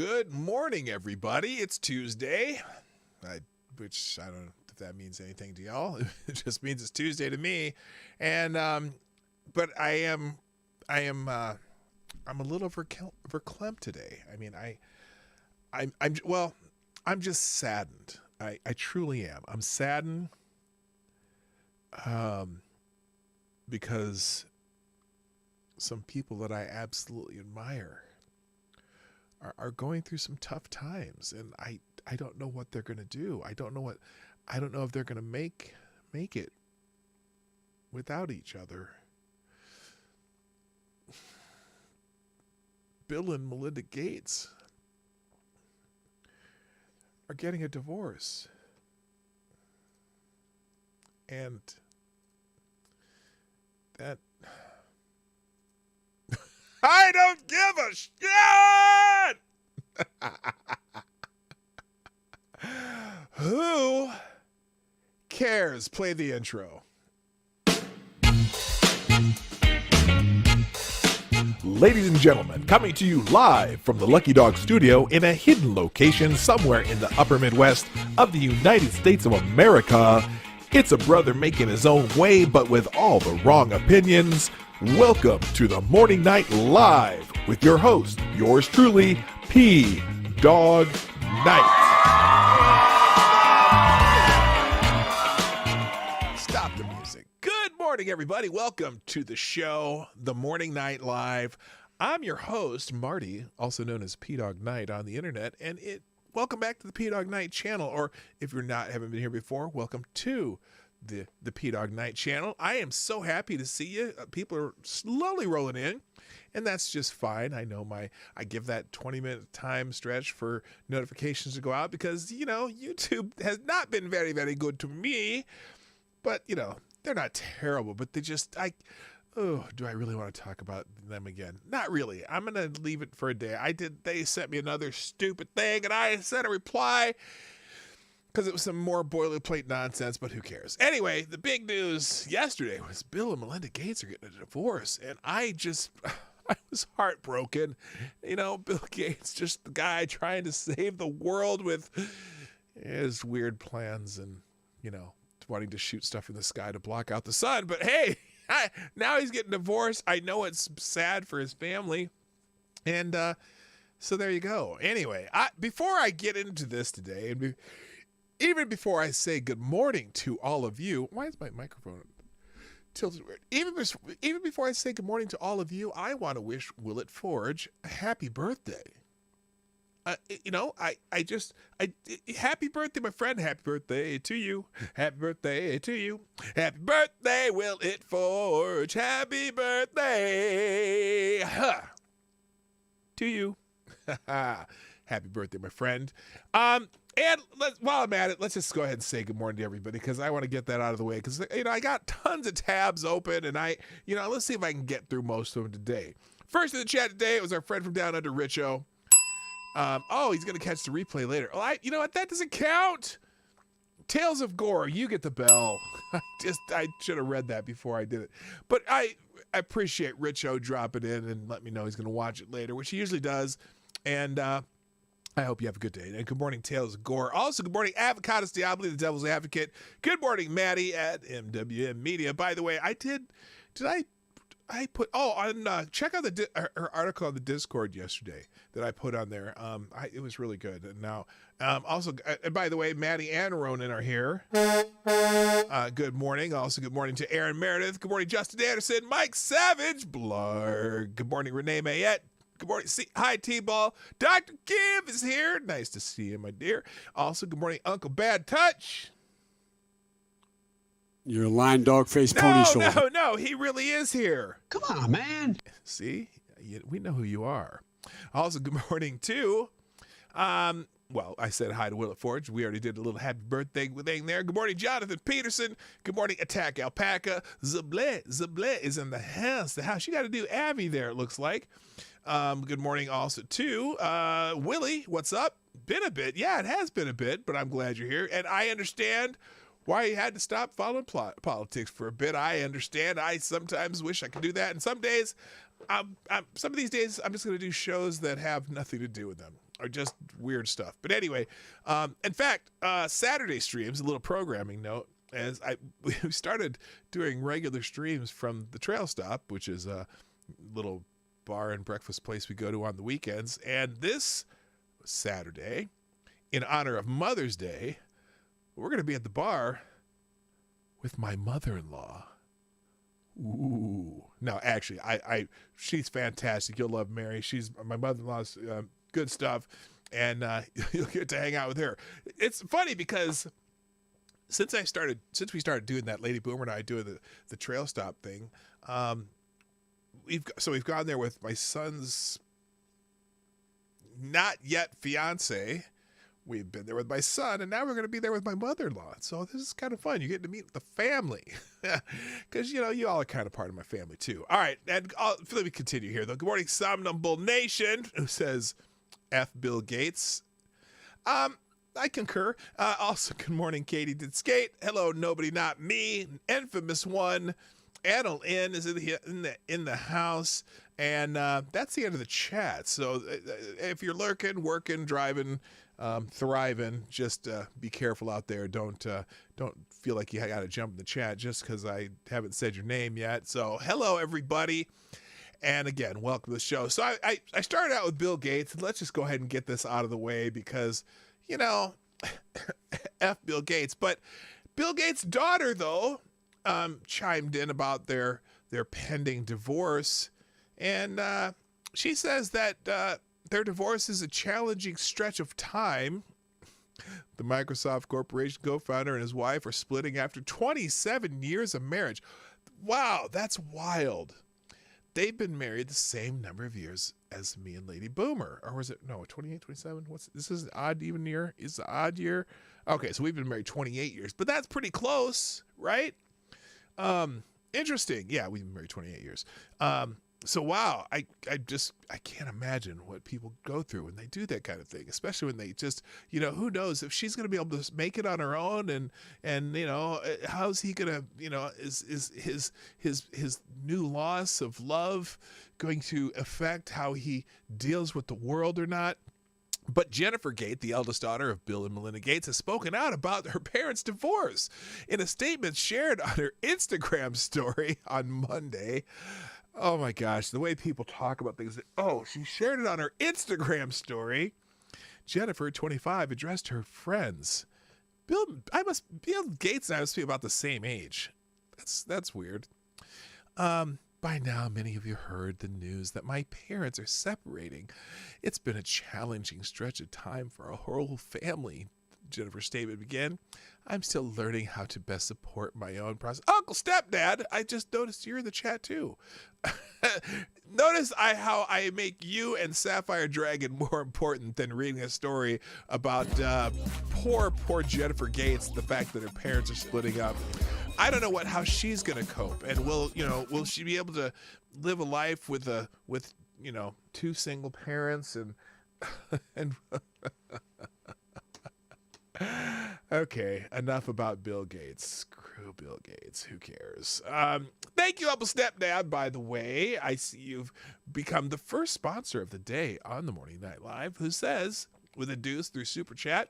Good morning, everybody. It's Tuesday, which I don't know if that means anything to y'all. It just means it's Tuesday to me, and but I'm a little verklempt today. I mean, I'm just saddened. I truly am. I'm saddened, because some people that I absolutely admire are going through some tough times, and I don't know what they're going to do. I don't know if they're going to make it without each other. Bill and Melinda Gates are getting a divorce. And that I don't give a shit! Who cares? Play the intro. Ladies and gentlemen, coming to you live from the Lucky Dog studio in a hidden location somewhere in the upper Midwest of the United States of America, it's a brother making his own way, but with all the wrong opinions. Welcome to the Morning Night Live with your host, yours truly, PDawg Knight. Stop the music. Good morning, everybody. Welcome to the show, the Morning Night Live. I'm your host, Marty, also known as PDawgKnight on the internet, and welcome back to the Dawg Knight Channel, or if you're haven't been here before, welcome to the Dawg Knight Channel. I am so happy to see you. People are slowly rolling in, and that's just fine. I know I give that 20-minute time stretch for notifications to go out because, YouTube has not been very, very good to me, but, they're not terrible, but they just, do I really want to talk about them again? Not really. I'm going to leave it for a day. They sent me another stupid thing, and I sent a reply because it was some more boilerplate nonsense, but who cares? Anyway, the big news yesterday was Bill and Melinda Gates are getting a divorce, and I was heartbroken. Bill Gates, just the guy trying to save the world with his weird plans and, wanting to shoot stuff in the sky to block out the sun. But hey, now he's getting divorced. I know it's sad for his family. And so there you go. Anyway, before I get into this today, and even before I say good morning to all of you, why is my microphone tilted weird? Even before I say good morning to all of you, I want to wish Willett Forge a happy birthday. Happy birthday, my friend. Happy birthday to you. Happy birthday to you. Happy birthday, Willett Forge. Happy birthday to you. Happy birthday, my friend. And while I'm at it, let's just go ahead and say good morning to everybody because I want to get that out of the way because, I got tons of tabs open and let's see if I can get through most of them today. First in the chat today, it was our friend from down under, Richo. He's going to catch the replay later. Oh, you know what? That doesn't count. Tales of Gore, you get the bell. I should have read that before I did it. But I appreciate Richo dropping in and let me know he's going to watch it later, which he usually does. And I hope you have a good day. And good morning, Tales of Gore. Also, good morning, Avocados Diablo, the Devil's Advocate. Good morning, Maddie at MWM Media. By the way, check out her article on the Discord yesterday that I put on there. It was really good. And now, also, and by the way, Maddie and Ronan are here. Good morning. Also, good morning to Aaron Meredith. Good morning, Justin Anderson, Mike Savage, Blarg. Good morning, Renee Mayette. Good morning. Hi, T-Ball. Dr. Gibb is here. Nice to see you, my dear. Also, good morning, Uncle Bad Touch. You're a lying dog face pony shoulder. No, he really is here. Come on, man. See, we know who you are. Also, good morning to, I said hi to Willett Forge. We already did a little happy birthday thing there. Good morning, Jonathan Peterson. Good morning, Attack Alpaca. Zablet is in the house. You got to do Abby there, it looks like. Good morning also to Willie. What's up? Been a bit. Yeah, it has been a bit, but I'm glad you're here. And I understand why he had to stop following politics for a bit. I understand. I sometimes wish I could do that. And some days, some of these days, I'm just going to do shows that have nothing to do with them. or just weird stuff. But anyway, in fact, Saturday streams, a little programming note, as we started doing regular streams from the Trail Stop, which is a little bar and breakfast place we go to on the weekends. And this Saturday, in honor of Mother's Day, we're going to be at the bar with my mother-in-law. Ooh. No, actually, she's fantastic. You'll love Mary. She's my mother-in-law's good stuff, and you'll get to hang out with her. It's funny because since we started doing that, Lady Boomer and I doing the Trail Stop thing, we've gone there with my son's not yet fiance. We've been there with my son, and now we're going to be there with my mother-in-law. So this is kind of fun. You get to meet the family because, you all are kind of part of my family, too. All right, and let me continue here, though. Good morning, Somnambule Nation, who says F. Bill Gates. I concur. Also, good morning, Katie Did Skate. Hello, Nobody Not Me. Infamous one. Annal N is in the house. And that's the end of the chat. So if you're lurking, working, driving, thriving, just be careful out there. Don't feel like you got to jump in the chat just because I haven't said your name yet. So hello, everybody. And again, welcome to the show. So I started out with Bill Gates, and let's just go ahead and get this out of the way because, F Bill Gates. But Bill Gates' daughter, though, chimed in about their pending divorce. And she says that their divorce is a challenging stretch of time. The Microsoft Corporation co-founder and his wife are splitting after 27 years of marriage. Wow, that's wild. They've been married the same number of years as me and Lady Boomer. Or was it, no, 28, 27? This is an odd even year? Is the odd year? Okay, so we've been married 28 years. But that's pretty close, right? Interesting. Yeah, we've been married 28 years. So wow, I can't imagine what people go through when they do that kind of thing, especially when they just, who knows if she's going to be able to make it on her own and how's he going to, is his new loss of love going to affect how he deals with the world or not? But Jennifer Gates, the eldest daughter of Bill and Melinda Gates, has spoken out about her parents' divorce. In a statement shared on her Instagram story on Monday, oh my gosh, the way people talk about things. Oh, she shared it on her Instagram story. Jennifer, 25, addressed her friends. Bill Gates and I must be about the same age. That's weird. By now, many of you heard the news that my parents are separating. It's been a challenging stretch of time for our whole family, Jennifer's statement began. I'm still learning how to best support my own process. Uncle Stepdad, I just noticed you're in the chat too. Notice how I make you and Sapphire Dragon more important than reading a story about poor Jennifer Gates, the fact that her parents are splitting up. I don't know how she's going to cope, and will she be able to live a life with two single parents and Okay, enough about Bill Gates. Screw Bill Gates. Who cares? Thank you, Uncle Stepdad, by the way. I see you've become the first sponsor of the day on the Morning Night Live, who says, with a deuce through Super Chat,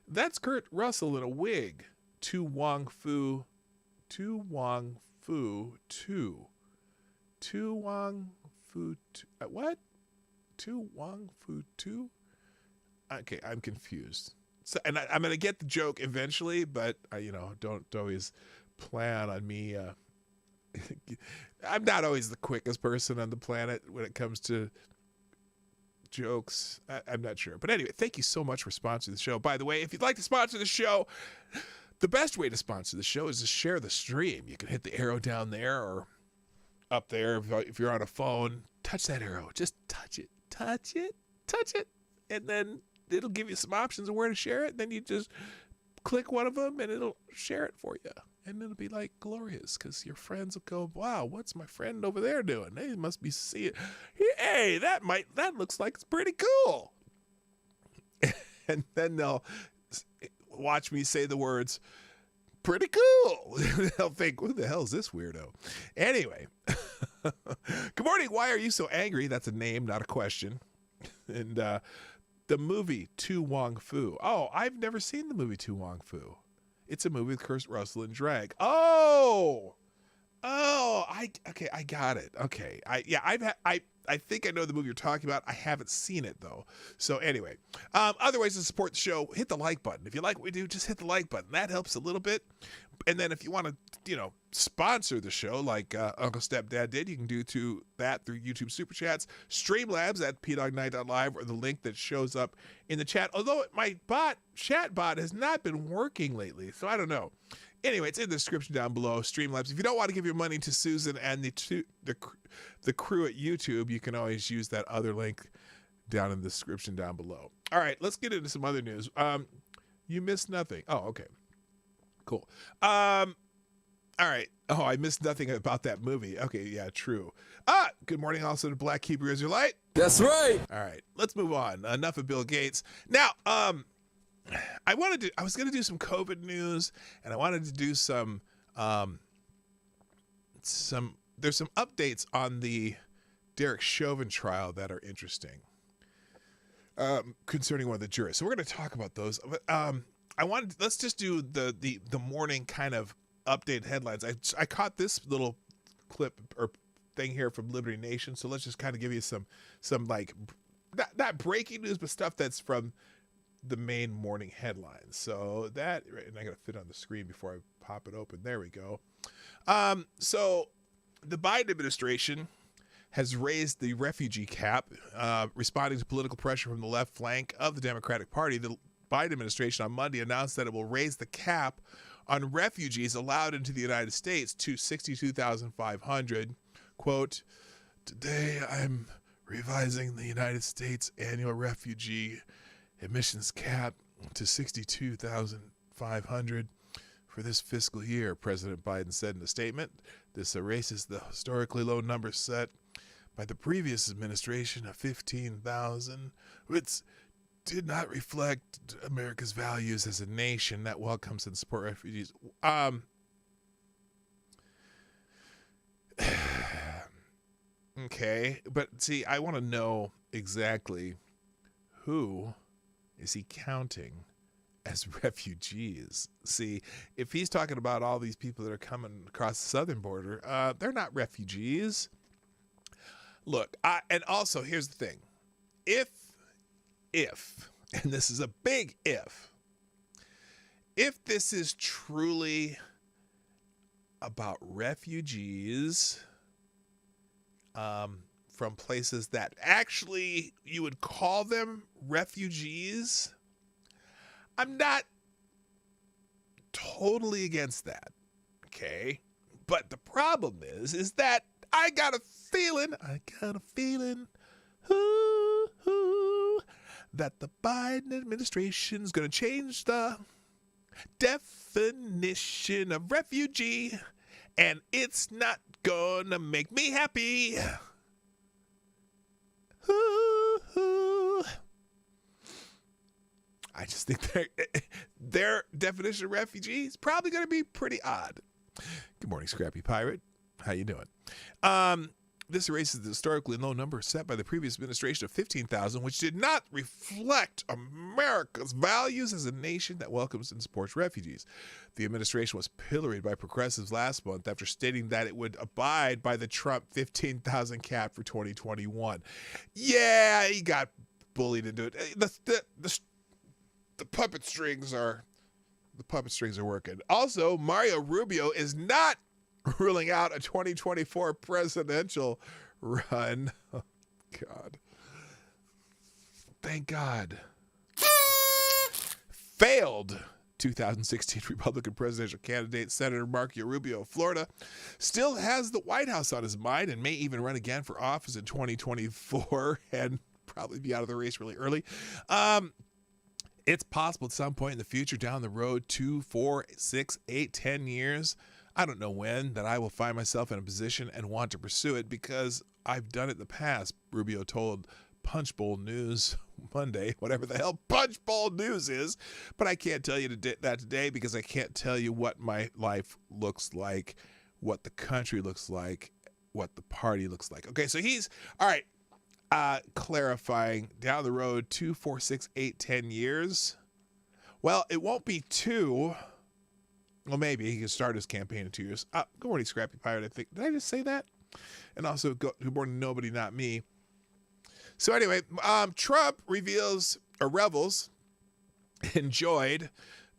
that's Kurt Russell in a wig. Tu Wong Fu 2. What? Tu Wong Fu 2? Okay, I'm confused. So, and I'm going to get the joke eventually, but don't always plan on me. I'm not always the quickest person on the planet when it comes to jokes. I'm not sure. But anyway, thank you so much for sponsoring the show. By the way, if you'd like to sponsor the show, the best way to sponsor the show is to share the stream. You can hit the arrow down there or up there if you're on a phone. Touch that arrow. Just touch it. Touch it. And then it'll give you some options of where to share it. Then you just click one of them and it'll share it for you. And it'll be like glorious because your friends will go, wow, what's my friend over there doing? They must be seeing. Hey, that looks like it's pretty cool. And then they'll watch me say the words, pretty cool. They'll think, who the hell is this weirdo? Anyway, good morning. Why are you so angry? That's a name, not a question. And The movie To Wong Fu. Oh, I've never seen the movie To Wong Fu. It's a movie with Kurt Russell and drag. Oh, I got it. Okay, I think I know the movie you're talking about. I haven't seen it though. So anyway, other ways to support the show: hit the like button. If you like what we do, just hit the like button. That helps a little bit. And then if you want to, sponsor the show like Uncle Stepdad did, you can do that through YouTube SuperChats, Streamlabs at PDawgKnight.live, or the link that shows up in the chat. Although my chat bot has not been working lately, so I don't know. Anyway, it's in the description down below, Streamlabs. If you don't want to give your money to Susan and the crew at YouTube, you can always use that other link down in the description down below. All right, let's get into some other news. You missed nothing. Oh, okay. Cool. All right. Oh, I missed nothing about that movie. Okay, yeah, true. Good morning also to Black Hebrew Israelite. That's right. All right, let's move on. Enough of Bill Gates. Now, I was going to do some COVID news, and I wanted to do some there's some updates on the Derek Chauvin trial that are interesting concerning one of the jurors. So we're going to talk about those. But let's just do the morning kind of update headlines. I caught this little clip or thing here from Liberty Nation. So let's just kind of give you some like not breaking news, but stuff that's from the main morning headlines. So that, and I got to fit on the screen before I pop it open. There we go. So the Biden administration has raised the refugee cap, responding to political pressure from the left flank of the Democratic Party. The Biden administration on Monday announced that it will raise the cap on refugees allowed into the United States to 62,500. Quote, "Today I'm revising the United States annual refugee admissions cap to 62,500 for this fiscal year," President Biden said in a statement. This erases the historically low number set by the previous administration of 15,000, which did not reflect America's values as a nation that welcomes and supports refugees. Okay, but see, I want to know exactly who is he counting as refugees? See, if he's talking about all these people that are coming across the southern border, they're not refugees. Look, and also here's the thing. If, and this is a big if this is truly about refugees from places that actually you would call them refugees, I'm not totally against that, okay? But the problem is that I got a feeling that the Biden administration is going to change the definition of refugee, and it's not going to make me happy. I just think their definition of refugee is probably going to be pretty odd. Good morning, Scrappy Pirate. How you doing? This erases the historically low number set by the previous administration of 15,000, which did not reflect America's values as a nation that welcomes and supports refugees. The administration was pilloried by progressives last month after stating that it would abide by the Trump 15,000 cap for 2021. Yeah, he got bullied into it. The puppet strings are working. Also, Mario Rubio is not ruling out a 2024 presidential run. Oh, God. Thank God. Failed 2016 Republican presidential candidate Senator Marco Rubio of Florida still has the White House on his mind and may even run again for office in 2024 and probably be out of the race really early. It's possible at some point in the future down the road, 2, 4, 6, 8, 10 years, I don't know when, that I will find myself in a position and want to pursue it because I've done it in the past, Rubio told Punchbowl News Monday, whatever the hell Punchbowl News is. But I can't tell you that today because I can't tell you what my life looks like, what the country looks like, what the party looks like. Okay, so all right. clarifying down the road 2, 4, 6, 8, 10 years. Well, it won't be 2. Well, maybe he can start his campaign in 2 years. Good morning, Scrappy Pirate. I think, did I just say that? And also, good morning, Nobody Not Me. So anyway, Trump revels enjoyed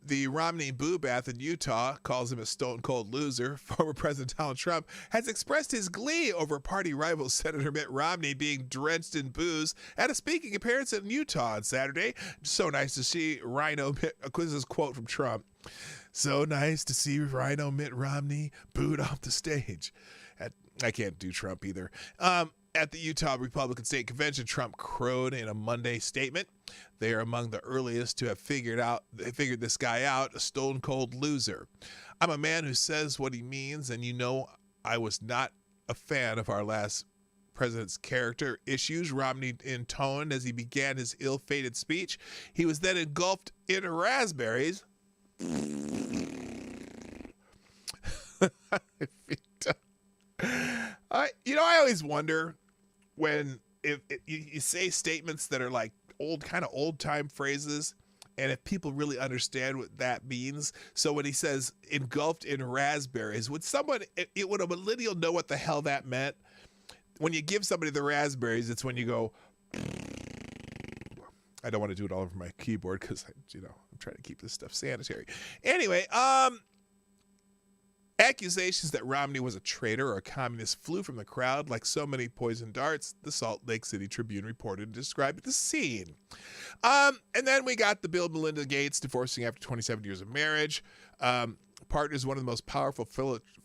the Romney boo bath in Utah, calls him a stone cold loser. Former President Donald Trump has expressed his glee over party rival Senator Mitt Romney being drenched in booze at a speaking appearance in Utah on Saturday. So nice to see Rhino Mitt, this is a quote from Trump. So nice to see Rhino Mitt Romney booed off the stage. I can't do Trump either. At the Utah Republican State Convention, Trump crowed in a Monday statement. They are among the earliest to have figured this guy out, a stone cold loser. I'm a man who says what he means, and I was not a fan of our last president's character issues, Romney intoned as he began his ill-fated speech. He was then engulfed in raspberries. I always wonder when if you say statements that are like old time phrases, and if people really understand what that means. So when he says engulfed in raspberries, would a millennial know what the hell that meant? When you give somebody the raspberries, it's when you go. I don't want to do it all over my keyboard because I'm trying to keep this stuff sanitary. Anyway, accusations that Romney was a traitor or a communist flew from the crowd like so many poison darts, the Salt Lake City Tribune reported and described the scene. And then we got the Bill and Melinda Gates divorcing after 27 years of marriage. Partners, one of the most powerful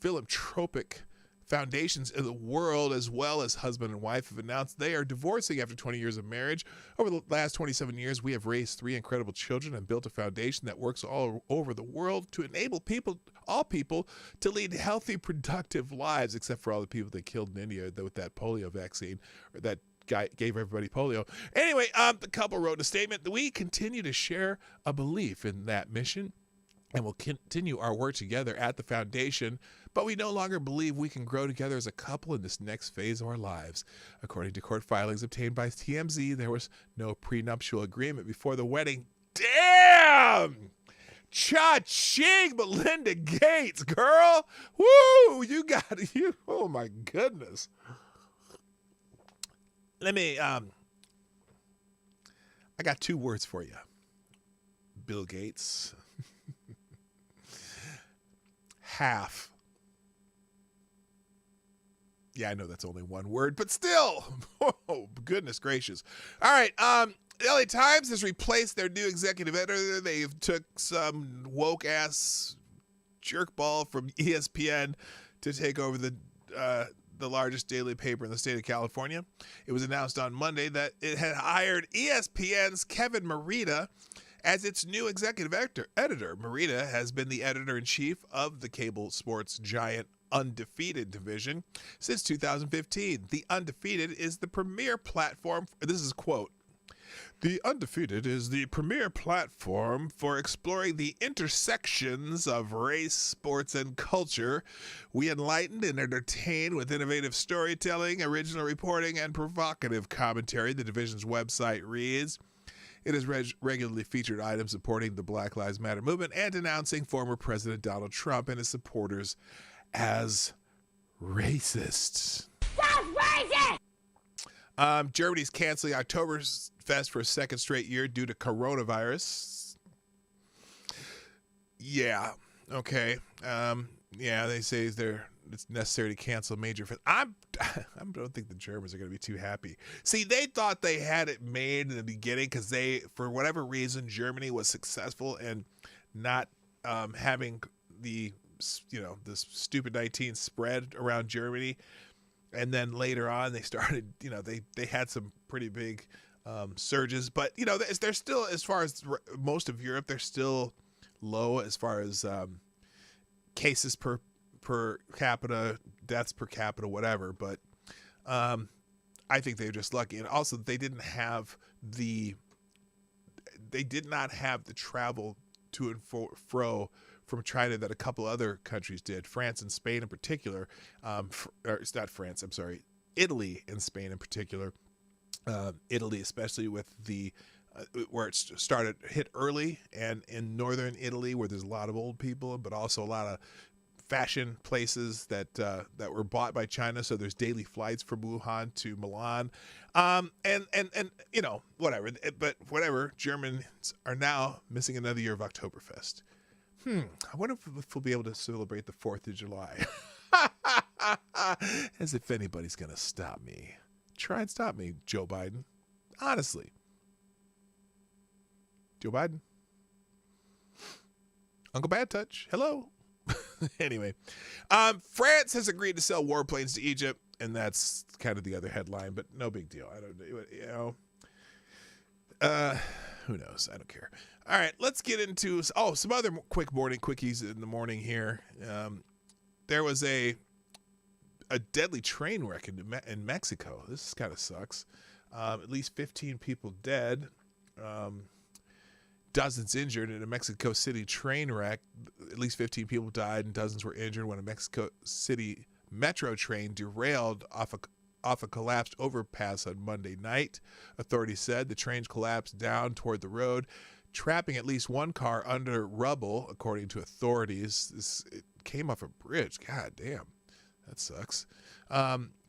philanthropic foundations in the world, as well as husband and wife, have announced they are divorcing after 20 years of marriage. Over the last 27 years, we have raised 3 incredible children and built a foundation that works all over the world to enable all people to lead healthy, productive lives, except for all the people they killed in India with that polio vaccine, or that guy gave everybody polio. Anyway, the couple wrote in a statement that we continue to share a belief in that mission and will continue our work together at the foundation, but we no longer believe we can grow together as a couple in this next phase of our lives. According to court filings obtained by TMZ, there was no prenuptial agreement before the wedding. Damn! Cha-ching, Melinda Gates, girl! Woo! You got you. Oh my goodness. I got 2 words for you. Bill Gates. Half. Yeah, I know that's only 1 word, but still. Oh, goodness gracious. All right. The LA Times has replaced their new executive editor. They've took some woke ass jerkball from ESPN to take over the largest daily paper in the state of California. It was announced on Monday that it had hired ESPN's Kevin Merida as its new executive editor. Merida has been the editor-in-chief of the cable sports giant Undefeated division since 2015. The Undefeated is the premier platform. This is a quote. The Undefeated is the premier platform for exploring the intersections of race, sports, and culture. We enlighten and entertain with innovative storytelling, original reporting, and provocative commentary, the division's website reads. It has regularly featured items supporting the Black Lives Matter movement and denouncing former President Donald Trump and his supporters as racist. That's racist! Germany's canceling Oktoberfest for a 2nd straight year due to coronavirus. Yeah. Okay. They say it's necessary to cancel major. I don't think the Germans are going to be too happy. See, they thought they had it made in the beginning because for whatever reason, Germany was successful in not having this stupid 19 spread around Germany. And then later on, they started, they had some pretty big surges. But, they're still, as far as most of Europe, they're still low as far as cases per capita, deaths per capita, whatever. But I think they're just lucky. And also, they did not have the travel to and fro from China that a couple other countries did. France and Spain in particular. It's not France, I'm sorry. Italy and Spain in particular Italy, especially with the where it started hit early, and in northern Italy where there's a lot of old people, but also a lot of fashion places that were bought by China. So there's daily flights from Wuhan to Milan, and you know, whatever. But whatever, Germans are now missing another year of Oktoberfest. I wonder if we'll be able to celebrate the 4th of July. As if anybody's gonna stop me. Try and stop me, Joe Biden. Honestly. Joe Biden. Uncle Bad Touch. Hello. Anyway, France has agreed to sell warplanes to Egypt, and that's kind of the other headline, but no big deal. I don't, you know, who knows? I don't care. All right, let's get into some other quick morning quickies in the morning here. There was a deadly train wreck in Mexico. This kind of sucks. At least 15 people dead. Dozens injured in a Mexico City train wreck. At least 15 people died and dozens were injured when a Mexico City metro train derailed off a collapsed overpass on Monday night. Authorities said the train collapsed down toward the road, trapping at least one car under rubble, according to authorities. It came off a bridge. God damn. That sucks.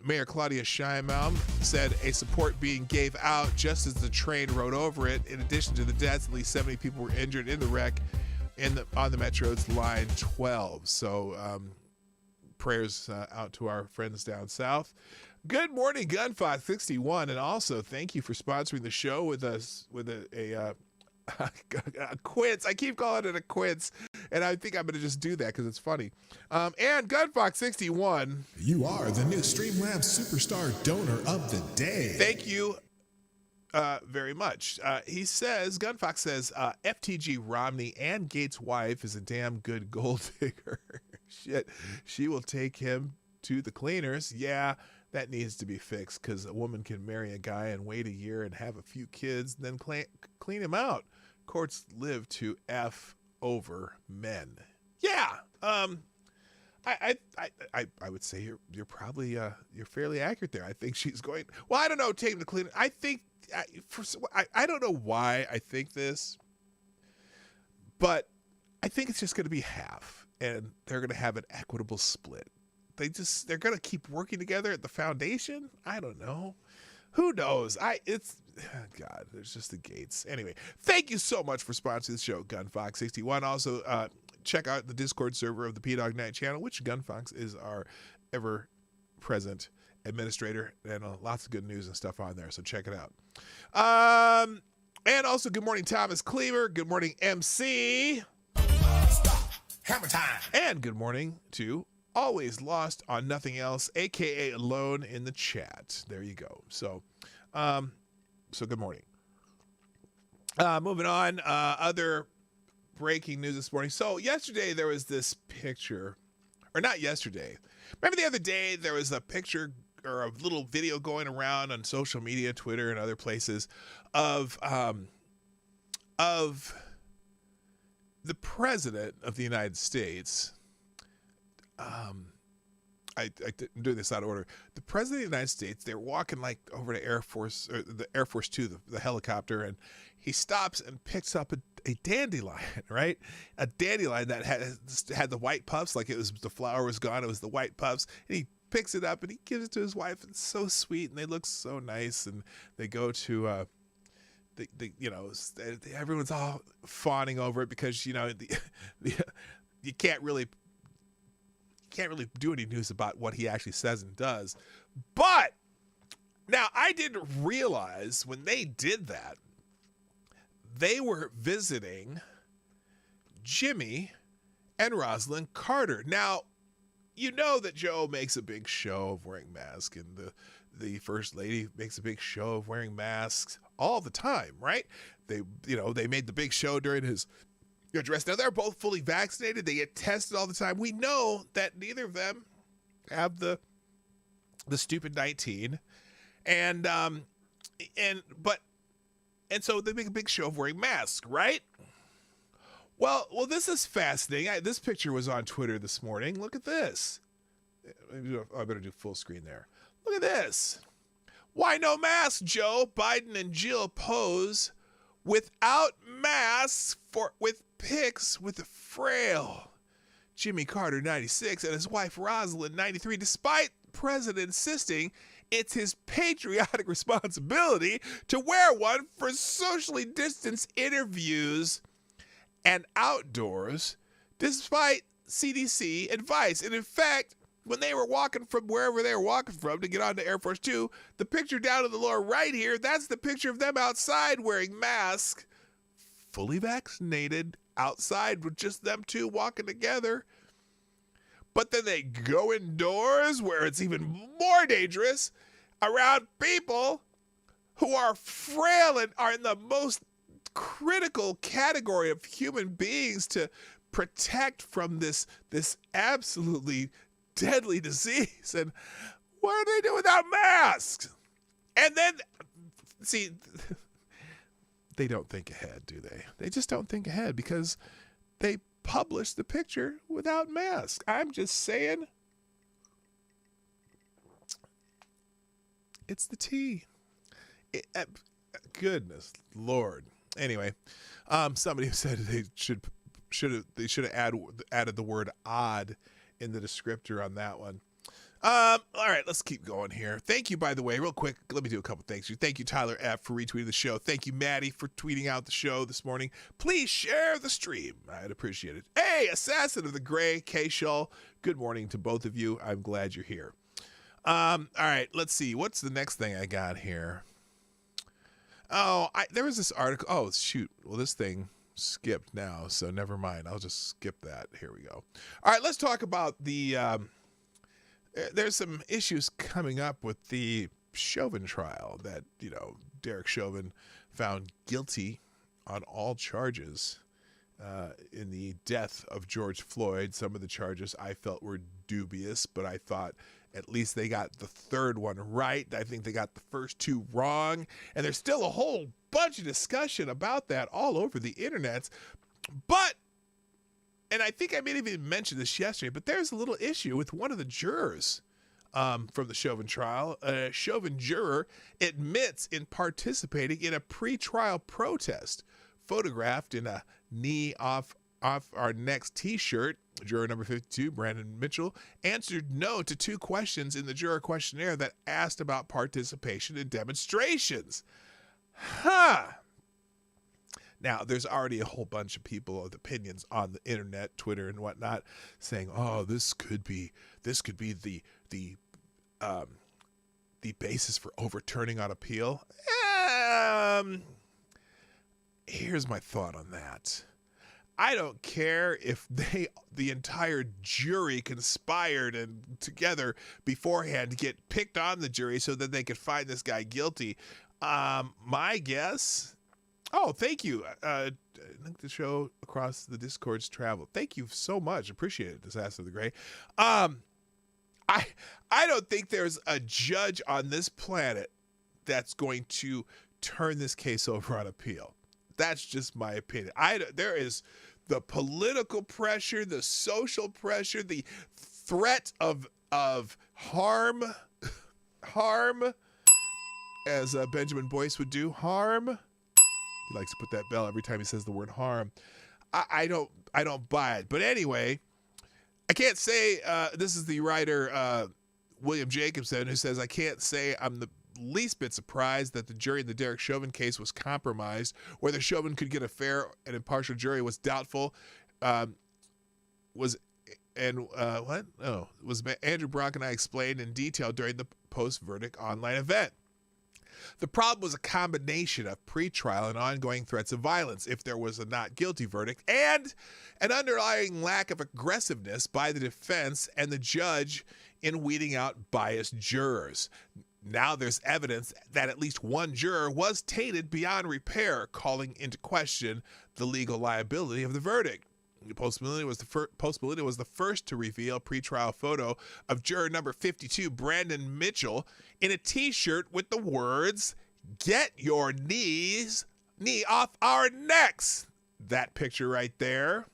Mayor Claudia Sheinbaum said a support beam gave out just as the train rode over it. In addition to the deaths, at least 70 people were injured in the wreck on the Metro's Line 12. So prayers out to our friends down south. Good morning, Gunfox 61, and also thank you for sponsoring the show with us with a quince. I keep calling it a quince, and I think I'm going to just do that because it's funny. And Gunfox 61. You are the new Streamlabs Superstar Donor of the Day. Thank you very much. He says, Gunfox says, FTG Romney and Gates' wife is a damn good gold digger. Shit, she will take him to the cleaners. Yeah, that needs to be fixed because a woman can marry a guy and wait a year and have a few kids, then clean him out. Courts live to F over men. Yeah. I would say you're probably you're fairly accurate there. I think she's going. Well, I don't know. Taking the clean. I think I don't know why I think this, but I think it's just going to be half, and they're going to have an equitable split. They're going to keep working together at the foundation. I don't know. Who knows? God, there's just the Gates. Anyway, thank you so much for sponsoring the show, Gunfox 61. Also, check out the Discord server of the PDawgKnight Channel, which Gunfox is our ever-present administrator, and lots of good news and stuff on there, so check it out. And also, good morning, Thomas Cleaver. Good morning, MC. Stop. Hammer time. And good morning to Always Lost on Nothing Else, a.k.a. Alone in the chat. There you go. So good morning. Moving on, other breaking news this morning. So yesterday there was this picture, or not yesterday. Remember the other day there was a picture or a little video going around on social media, Twitter and other places of the president of the United States. I didn't do this out of order. The president of the United States, they're walking like over to Air Force, or the Air Force Two, the helicopter, and he stops and picks up a dandelion, right? A dandelion that had the white puffs, like it was the flower was gone, it was the white puffs, and he picks it up and he gives it to his wife. It's so sweet, and they look so nice, and they go to everyone's all fawning over it because you can't really do any news about what he actually says and does. But now I didn't realize when they did that, they were visiting Jimmy and Rosalind Carter. Now, you know that Joe makes a big show of wearing masks, and the First Lady makes a big show of wearing masks all the time, right? They made the big show during his address. Now, they're both fully vaccinated. They get tested all the time. We know that neither of them have the stupid 19. And so they make a big show of wearing masks, right? Well, this is fascinating. This picture was on Twitter this morning. Look at this. I better do full screen there. Look at this. Why no mask, Joe? Biden and Jill pose without masks with pics with the frail Jimmy Carter, 96, and his wife Rosalind, 93, despite President insisting it's his patriotic responsibility to wear one for socially distanced interviews and outdoors, despite CDC advice. And in fact, when they were walking from wherever they were walking from to get onto Air Force Two, the picture down in the lower right here, that's the picture of them outside wearing masks, fully vaccinated, outside with just them two walking together. But then they go indoors where it's even more dangerous around people who are frail and are in the most critical category of human beings to protect from this absolutely deadly disease. And what are they doing without masks? And then, see, they don't think ahead, do they? They just don't think ahead because they published the picture without masks. I'm just saying, it's the tea. Goodness Lord. Anyway, somebody said they should have added the word odd in the descriptor on that one. All right, let's keep going here. Thank you, by the way, real quick. Let me do a couple thanks. Thank you, Tyler F., for retweeting the show. Thank you, Maddie, for tweeting out the show this morning. Please share the stream. I'd appreciate it. Hey, Assassin of the Gray, K. Shull. Good morning to both of you. I'm glad you're here. All right, let's see. What's the next thing I got here? Oh, there was this article. Oh, shoot. Well, this thing skipped now, so never mind. I'll just skip that. Here we go. All right, let's talk about the... there's some issues coming up with the Chauvin trial that, Derek Chauvin found guilty on all charges in the death of George Floyd. Some of the charges I felt were dubious, but I thought at least they got the third one right. I think they got the first two wrong. And there's still a whole bunch of discussion about that all over the internet. But, and I think I may have even mentioned this yesterday, but there's a little issue with one of the jurors from the Chauvin trial. A Chauvin juror admits in participating in a pretrial protest, photographed in a knee off our next t-shirt. Juror number 52, Brandon Mitchell, answered no to 2 questions in the juror questionnaire that asked about participation in demonstrations. Now, there's already a whole bunch of people with opinions on the internet, Twitter and whatnot, saying, "Oh, this could be the basis for overturning on appeal." Here's my thought on that. I don't care if the entire jury conspired and together beforehand to get picked on the jury so that they could find this guy guilty. My guess. Oh, thank you. I think the show across the Discords traveled. Thank you so much. Appreciate it, Disaster of the Gray. I don't think there's a judge on this planet that's going to turn this case over on appeal. That's just my opinion. There is the political pressure, the social pressure, the threat of harm, as Benjamin Boyce would do, harm. He likes to put that bell every time he says the word harm. I don't buy it. But anyway, I can't say, this is the writer William Jacobson, who says, "I can't say I'm the least bit surprised that the jury in the Derek Chauvin case was compromised. Whether Chauvin could get a fair and impartial jury was doubtful." Was Andrew Brock and I explained in detail during the post-verdict online event. The problem was a combination of pretrial and ongoing threats of violence if there was a not guilty verdict, and an underlying lack of aggressiveness by the defense and the judge in weeding out biased jurors. Now there's evidence that at least one juror was tainted beyond repair, calling into question the legal liability of the verdict. Post Millennium was the first to reveal a pretrial photo of juror number 52, Brandon Mitchell, in a t-shirt with the words, "Get your knee off our necks." That picture right there.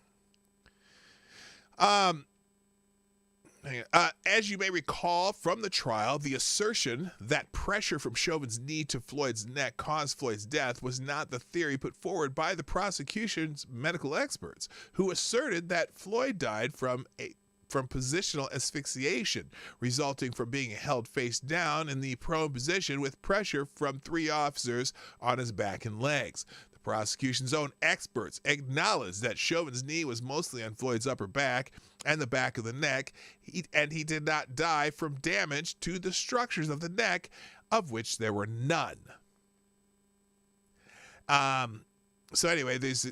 As you may recall from the trial, the assertion that pressure from Chauvin's knee to Floyd's neck caused Floyd's death was not the theory put forward by the prosecution's medical experts, who asserted that Floyd died from positional asphyxiation, resulting from being held face down in the prone position with pressure from 3 officers on his back and legs. The prosecution's own experts acknowledged that Chauvin's knee was mostly on Floyd's upper back and the back of the neck, and he did not die from damage to the structures of the neck, of which there were none. So anyway, here's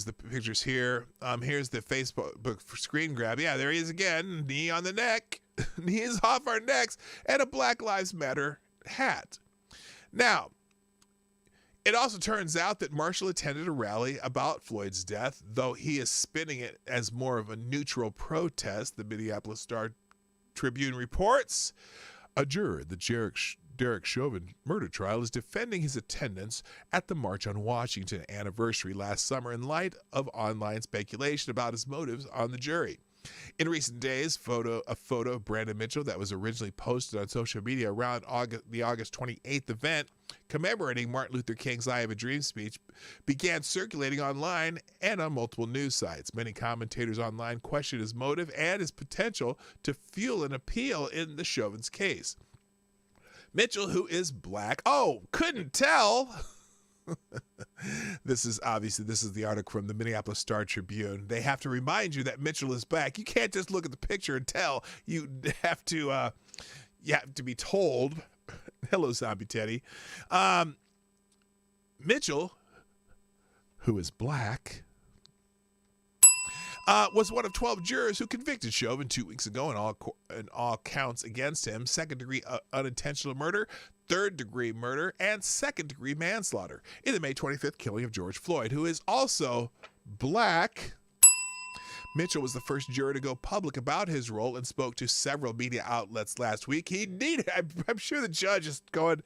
the pictures here. Here's the Facebook screen grab. Yeah, there he is again. Knee on the neck. Knee is off our necks. And a Black Lives Matter hat. Now, it also turns out that Marshall attended a rally about Floyd's death, though he is spinning it as more of a neutral protest, the Minneapolis Star-Tribune reports. A juror at the Derek Chauvin murder trial is defending his attendance at the March on Washington anniversary last summer in light of online speculation about his motives on the jury. In recent days, a photo of Brandon Mitchell that was originally posted on social media around the August 28th event commemorating Martin Luther King's I Have a Dream speech began circulating online and on multiple news sites. Many commentators online questioned his motive and his potential to fuel an appeal in the Chauvin's case. Mitchell, who is black, couldn't tell. This is the article from the Minneapolis Star-Tribune. They have to remind you that Mitchell is black. You can't just look at the picture and tell. You have to be told. Hello, Zombie Teddy. Mitchell, who is black, was one of 12 jurors who convicted Chauvin 2 weeks ago in all counts against him: second-degree unintentional murder, third-degree murder, and second-degree manslaughter in the May 25th killing of George Floyd, who is also black. Mitchell was the first juror to go public about his role and spoke to several media outlets last week. I'm sure the judge is going.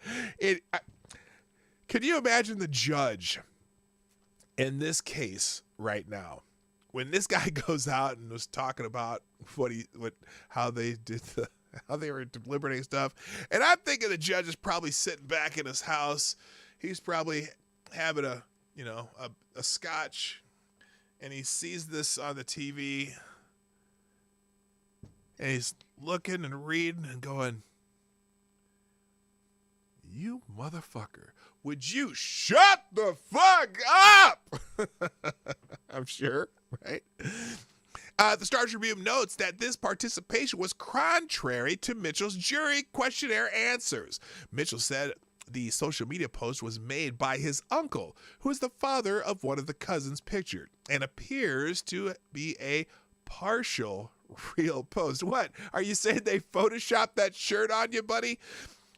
Can you imagine the judge in this case right now? When this guy goes out and was talking about how they were deliberating stuff, and I'm thinking the judge is probably sitting back in his house. He's probably having a scotch, and he sees this on the TV, and he's looking and reading and going, "You motherfucker, would you shut the fuck up?" I'm sure. Right. The Star-Tribune notes that this participation was contrary to Mitchell's jury questionnaire answers. Mitchell said the social media post was made by his uncle, who is the father of one of the cousins pictured, and appears to be a partial real post. What? Are you saying they photoshopped that shirt on you, buddy?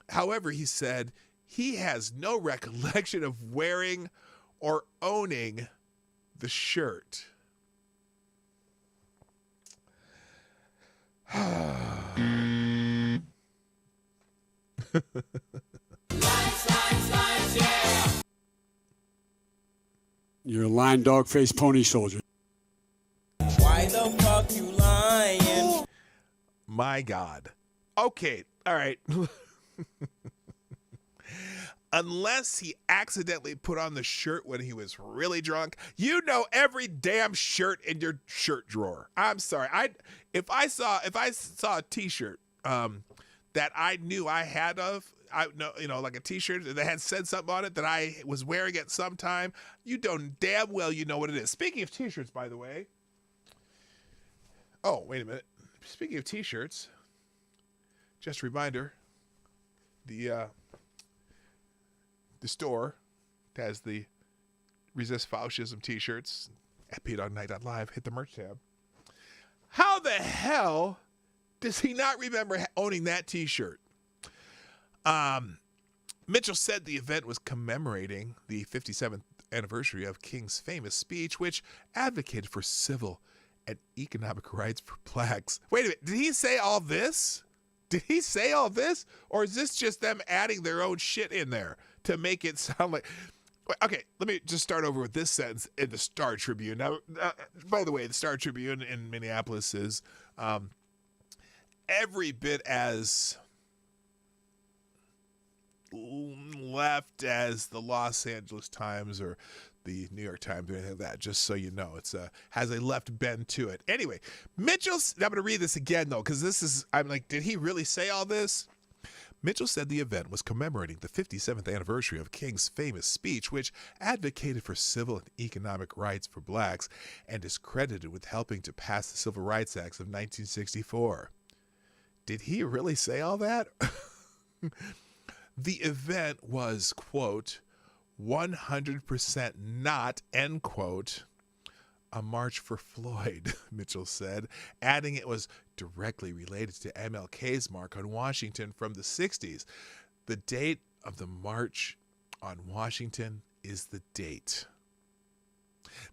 However, he said he has no recollection of wearing or owning the shirt. You're a lying dog-faced pony soldier. Why the fuck you lying? My God. Okay, all right. Unless he accidentally put on the shirt when he was really drunk. You know every damn shirt in your shirt drawer. I'm sorry. If I saw a t-shirt that I knew I had like a t-shirt that had said something on it that I was wearing at some time, you don't damn well you know what it is. Speaking of t-shirts, by the way. Oh, wait a minute. Speaking of t-shirts, just a reminder, the store has the Resist Fascism t-shirts at PDawgKnight.live. Hit the merch tab. How the hell does he not remember owning that t-shirt? Mitchell said the event was commemorating the 57th anniversary of King's famous speech, which advocated for civil and economic rights for blacks. Wait a minute. Did he say all this? Did he say all this? Or is this just them adding their own shit in there to make it sound like... Okay, let me just start over with this sentence in the Star-Tribune. Now, by the way, the Star-Tribune in Minneapolis is every bit as left as the Los Angeles Times or the New York Times or anything like that, just so you know. It's has a left bend to it. Anyway, Mitchell's, I'm going to read this again, though, because this is, I'm like, did he really say all this? Mitchell said the event was commemorating the 57th anniversary of King's famous speech, which advocated for civil and economic rights for blacks and is credited with helping to pass the Civil Rights Acts of 1964. Did he really say all that? The event was, quote, 100% not, end quote, a march for Floyd, Mitchell said, adding it was directly related to MLK's march on Washington from the 60s. The date of the March on Washington is the date.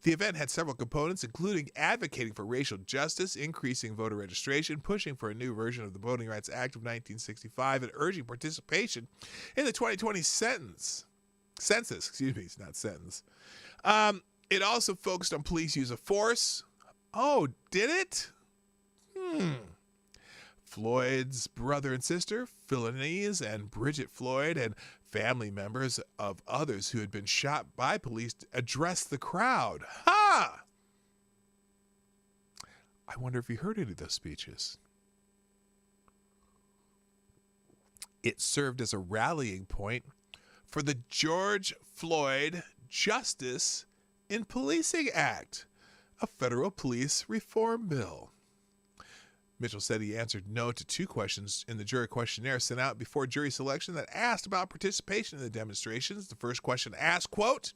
The event had several components, including advocating for racial justice, increasing voter registration, pushing for a new version of the Voting Rights Act of 1965, and urging participation in the 2020 census. It's not sentence. It also focused on police use of force. Oh, did it? Floyd's brother and sister, Philanese and Bridget Floyd, and family members of others who had been shot by police addressed the crowd. Ha! I wonder if you heard any of those speeches. It served as a rallying point for the George Floyd Justice in Policing Act, a federal police reform bill. Mitchell said he answered no to 2 questions in the jury questionnaire sent out before jury selection that asked about participation in the demonstrations. The first question asked, quote,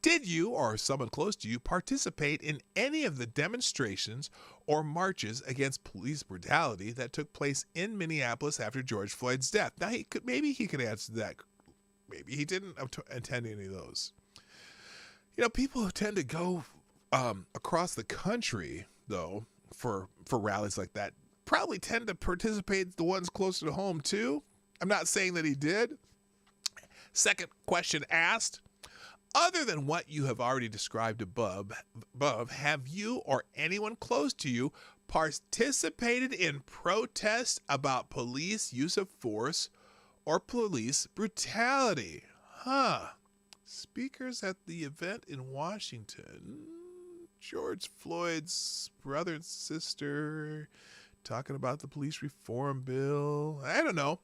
did you or someone close to you participate in any of the demonstrations or marches against police brutality that took place in Minneapolis after George Floyd's death? Now, maybe he could answer that. Maybe he didn't attend any of those. You know, people who tend to go across the country, though, for rallies like that probably tend to participate the ones closer to home too. I'm not saying that he did. Second question asked, other than what you have already described above, have you or anyone close to you participated in protests about police use of force or police brutality? Speakers at the event in Washington, George Floyd's brother and sister talking about the police reform bill. I don't know.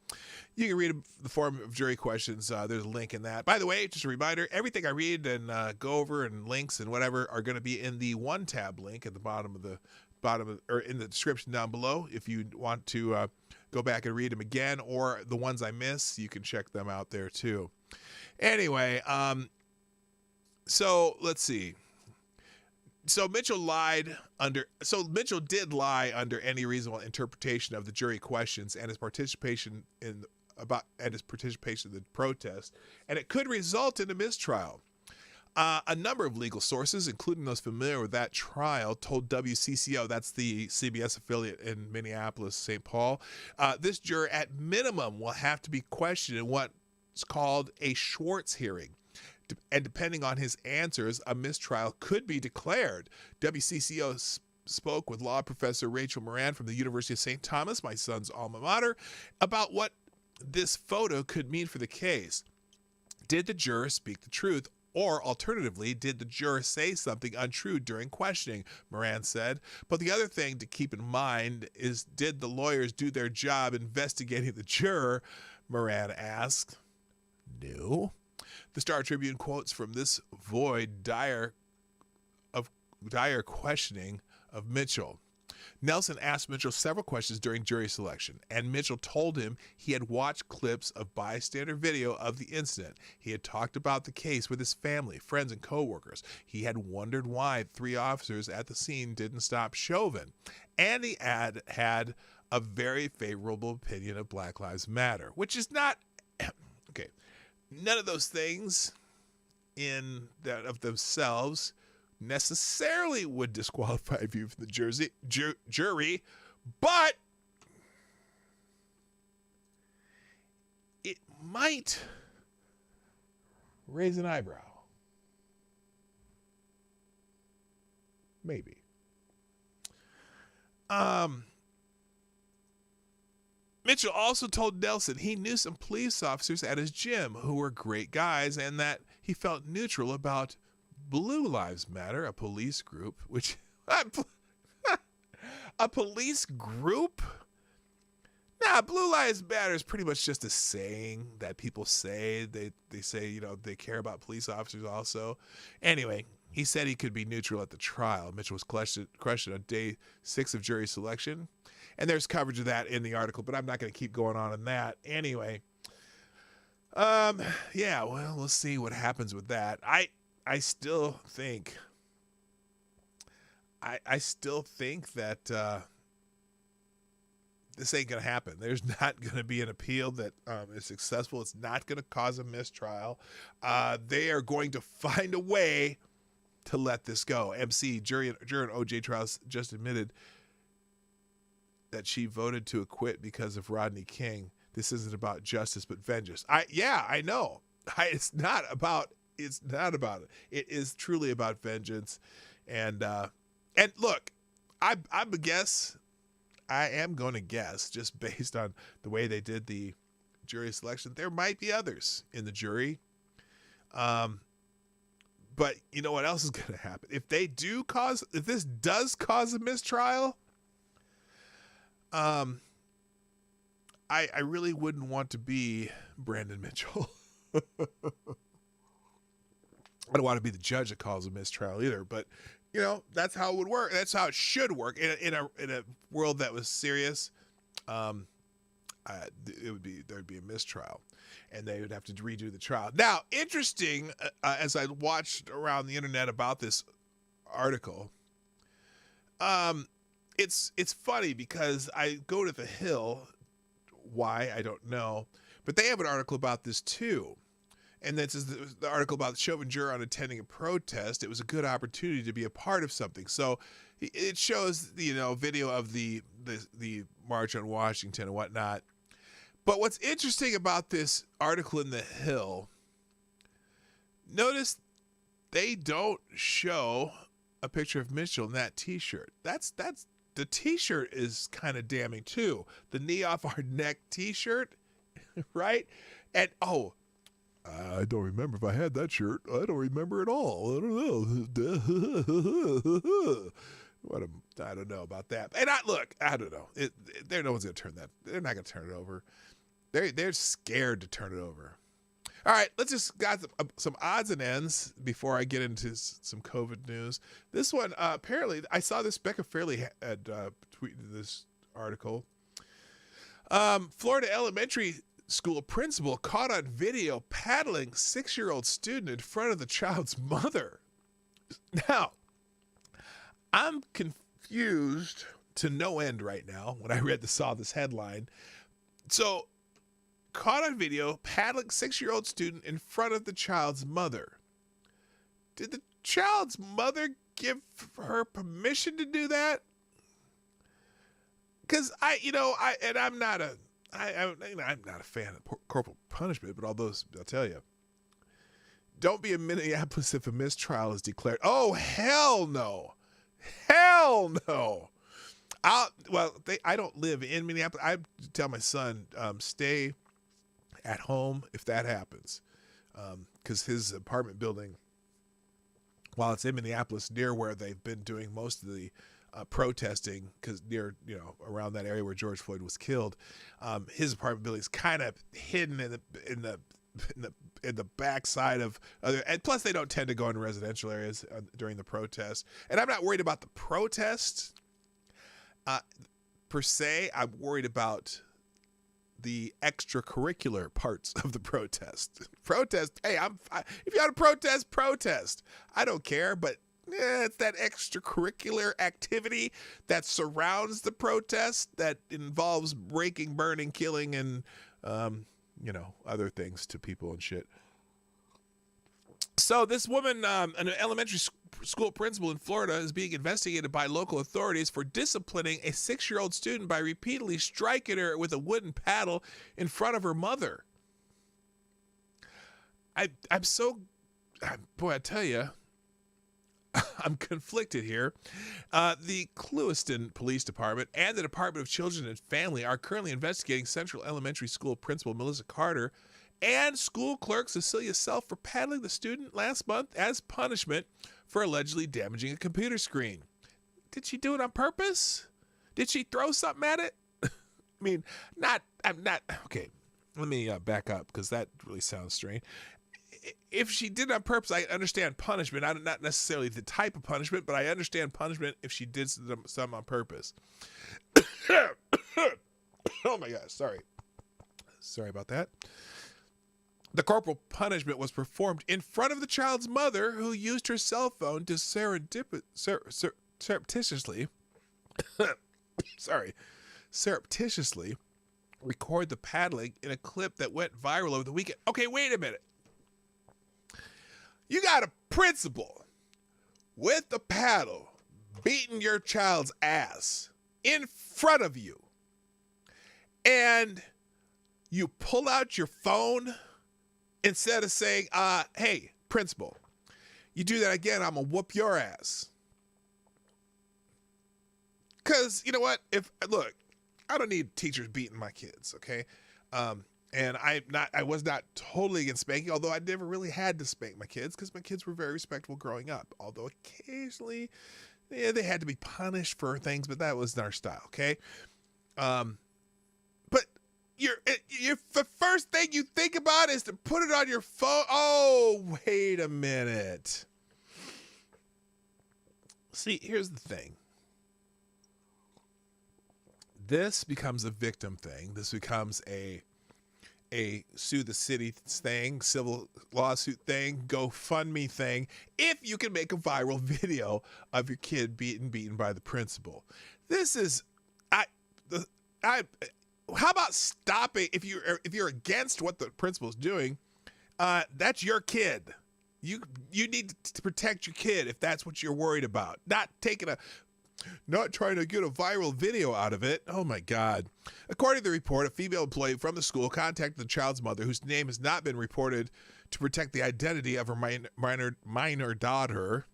You can read the form of jury questions. There's a link in that. By the way, just a reminder, everything I read and go over and links and whatever are going to be in the one tab link at the bottom or in the description down below. If you want to go back and read them again, or the ones I miss, you can check them out there too. Anyway, so let's see. So Mitchell did lie under any reasonable interpretation of the jury questions and his participation in the protest, and it could result in a mistrial. A number of legal sources, including those familiar with that trial, told WCCO, that's the CBS affiliate in Minneapolis, St. Paul, this juror at minimum will have to be questioned in what's called a Schwartz hearing. And depending on his answers, a mistrial could be declared. WCCO spoke with law professor Rachel Moran from the University of St. Thomas, my son's alma mater, about what this photo could mean for the case. Did the juror speak the truth? Or alternatively, did the juror say something untrue during questioning? Moran said. But the other thing to keep in mind is, did the lawyers do their job investigating the juror? Moran asked. No. The Star Tribune quotes from this void dire questioning of Mitchell. Nelson asked Mitchell several questions during jury selection, and Mitchell told him he had watched clips of bystander video of the incident. He had talked about the case with his family, friends, and coworkers. He had wondered why 3 officers at the scene didn't stop Chauvin, and he had a very favorable opinion of Black Lives Matter, which is not okay. None of those things in that of themselves necessarily would disqualify you from the jury, but it might raise an eyebrow. Maybe. Mitchell also told Nelson he knew some police officers at his gym who were great guys and that he felt neutral about Blue Lives Matter, a police group, which a police group? Nah, Blue Lives Matter is pretty much just a saying that people say. They say, you know, they care about police officers also. Anyway, he said he could be neutral at the trial. Mitchell was questioned on day 6 of jury selection. And there's coverage of that in the article, but I'm not going to keep going on that. Anyway, yeah, well, we'll see what happens with that. I still think that this ain't going to happen. There's not going to be an appeal that is successful. It's not going to cause a mistrial. They are going to find a way to let this go. MC, juror in OJ trials, just admitted that she voted to acquit because of Rodney King. This isn't about justice, but vengeance. I know. It's not about it. It is truly about vengeance. And look, I am going to guess, just based on the way they did the jury selection, there might be others in the jury. But you know what else is going to happen? If this does cause a mistrial, I really wouldn't want to be Brandon Mitchell. I don't want to be the judge that calls a mistrial either, but you know, that's how it would work. That's how it should work in a world that was serious. There'd be a mistrial, and they would have to redo the trial. Now, interesting, as I watched around the internet about this article, it's funny because I go to The Hill. Why, I don't know, but they have an article about this too. And this is the article about the Chauvin juror on attending a protest. It was a good opportunity to be a part of something. So it shows, you know, video of the March on Washington and whatnot. But what's interesting about this article in The Hill, notice they don't show a picture of Mitchell in that T-shirt. That's the T-shirt is kind of damning too. The knee off our neck T-shirt, right? And I don't remember if I had that shirt. I don't remember at all. I don't know. I don't know about that. And I don't know. No one's going to turn that. They're not going to turn it over. They're scared to turn it over. All right, let's just got some odds and ends before I get into some COVID news. This one, apparently, I saw this. Becca Farley had tweeted this article. Florida elementary school principal caught on video paddling 6-year-old student in front of the child's mother. Now, I'm confused to no end right now when I saw this headline. So, caught on video paddling 6-year-old student in front of the child's mother. Did the child's mother give her permission to do that? Because I'm not a fan of corporal punishment, but I'll tell you, don't be in Minneapolis if a mistrial is declared. Oh, hell no. Hell no. I don't live in Minneapolis. I tell my son, stay at home if that happens, because his apartment building, while it's in Minneapolis, near where they've been doing most of the protesting, because near, around that area where George Floyd was killed, his apartment building is kind of hidden in the backside of other, and plus they don't tend to go in residential areas during the protest. And I'm not worried about the protest per se. I'm worried about the extracurricular parts of the protest. Hey, if you want to protest. I don't care, but it's that extracurricular activity that surrounds the protest that involves breaking, burning, killing, and other things to people and shit. So this woman, an elementary school principal in Florida, is being investigated by local authorities for disciplining a 6-year-old student by repeatedly striking her with a wooden paddle in front of her mother. I tell you, I'm conflicted here. The Clewiston Police Department and the Department of Children and Family are currently investigating Central Elementary School Principal Melissa Carter and school clerk Cecilia Self for paddling the student last month as punishment for allegedly damaging a computer screen. Did she do it on purpose? Did she throw something at it? I'm not. Okay, let me back up because that really sounds strange. If she did it on purpose, I understand punishment. Not necessarily the type of punishment, but I understand punishment if she did some on purpose. Oh my gosh, sorry about that. The corporal punishment was performed in front of the child's mother, who used her cell phone to surreptitiously record the paddling in a clip that went viral over the weekend. Okay, wait a minute. You got a principal with a paddle beating your child's ass in front of you, and you pull out your phone instead of saying, hey, principal, you do that again, I'm gonna whoop your ass. Because you know what? I don't need teachers beating my kids, okay? And I was not totally against spanking, although I never really had to spank my kids because my kids were very respectful growing up. Although occasionally, they had to be punished for things, but that wasn't our style, okay? But the first thing you think about is to put it on your phone. Oh, wait a minute. See, here's the thing. This becomes a victim thing. This becomes a sue the city thing, civil lawsuit thing, GoFundMe thing, if you can make a viral video of your kid beaten by the principal. This is, how about stopping, if you're against what the principal's doing, that's your kid. You need to protect your kid if that's what you're worried about. Not trying to get a viral video out of it. Oh my God. According to the report, a female employee from the school contacted the child's mother, whose name has not been reported, to protect the identity of her minor daughter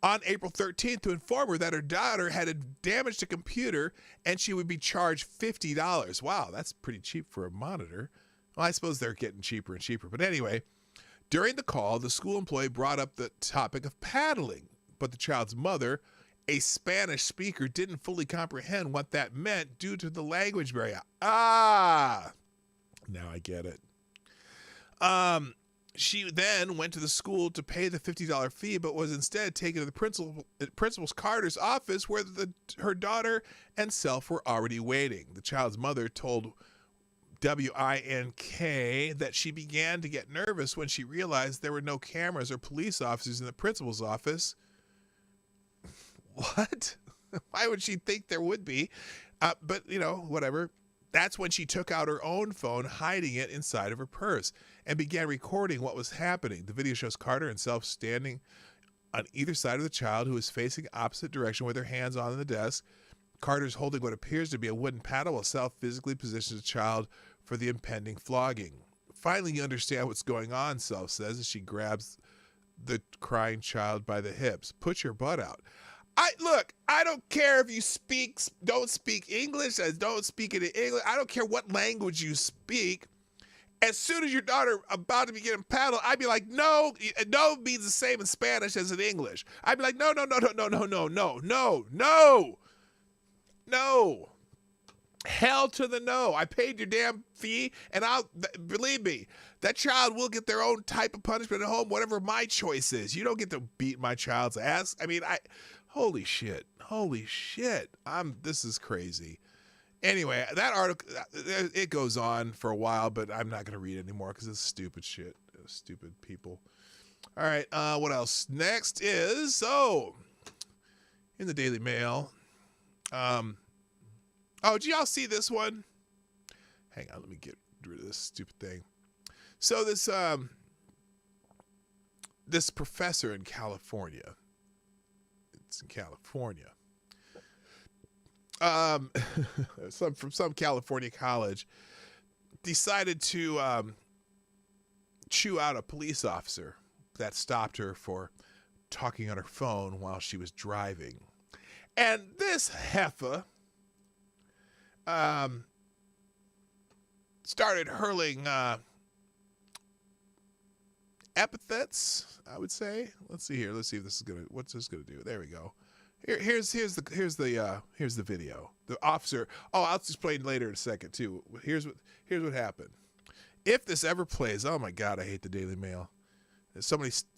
on April 13th to inform her that her daughter had damaged a computer and she would be charged $50. Wow, that's pretty cheap for a monitor. Well, I suppose they're getting cheaper and cheaper. But anyway, during the call, the school employee brought up the topic of paddling. But the child's mother, a Spanish speaker, didn't fully comprehend what that meant due to the language barrier. Now I get it. She then went to the school to pay the $50 fee, but was instead taken to the principal's Carter's office, where her daughter and self were already waiting. The child's mother told WINK that she began to get nervous when she realized there were no cameras or police officers in the principal's office. What? Why would she think there would be? But, whatever. That's when she took out her own phone, hiding it inside of her purse, and began recording what was happening. The video shows Carter and Self standing on either side of the child, who is facing opposite direction with her hands on the desk. Carter's holding what appears to be a wooden paddle, while Self physically positions the child for the impending flogging. Finally, you understand what's going on, Self says, as she grabs the crying child by the hips. Put your butt out. I don't care if you don't speak English, don't speak it in English. I don't care what language you speak. As soon as your daughter about to be getting paddled, I'd be like, no means the same in Spanish as in English. I'd be like, no. Hell to the no. I paid your damn fee, and believe me, that child will get their own type of punishment at home, whatever my choice is. You don't get to beat my child's ass. Holy shit. This is crazy. Anyway, that article, it goes on for a while, but I'm not going to read it anymore because it's stupid shit. Stupid people. All right, what else? Next is, in the Daily Mail. Did y'all see this one? Hang on, let me get rid of this stupid thing. So this professor in California, it's in California, from some California college, decided to chew out a police officer. that stopped her for talking on her phone while she was driving. And this heifer started hurling epithets, I would say. Let's see here. Let's see if this is what's this gonna do? There we go. Here's the video. The officer. Oh, I'll explain later in a second too. Here's what happened. If this ever plays, oh my God, I hate the Daily Mail. There's so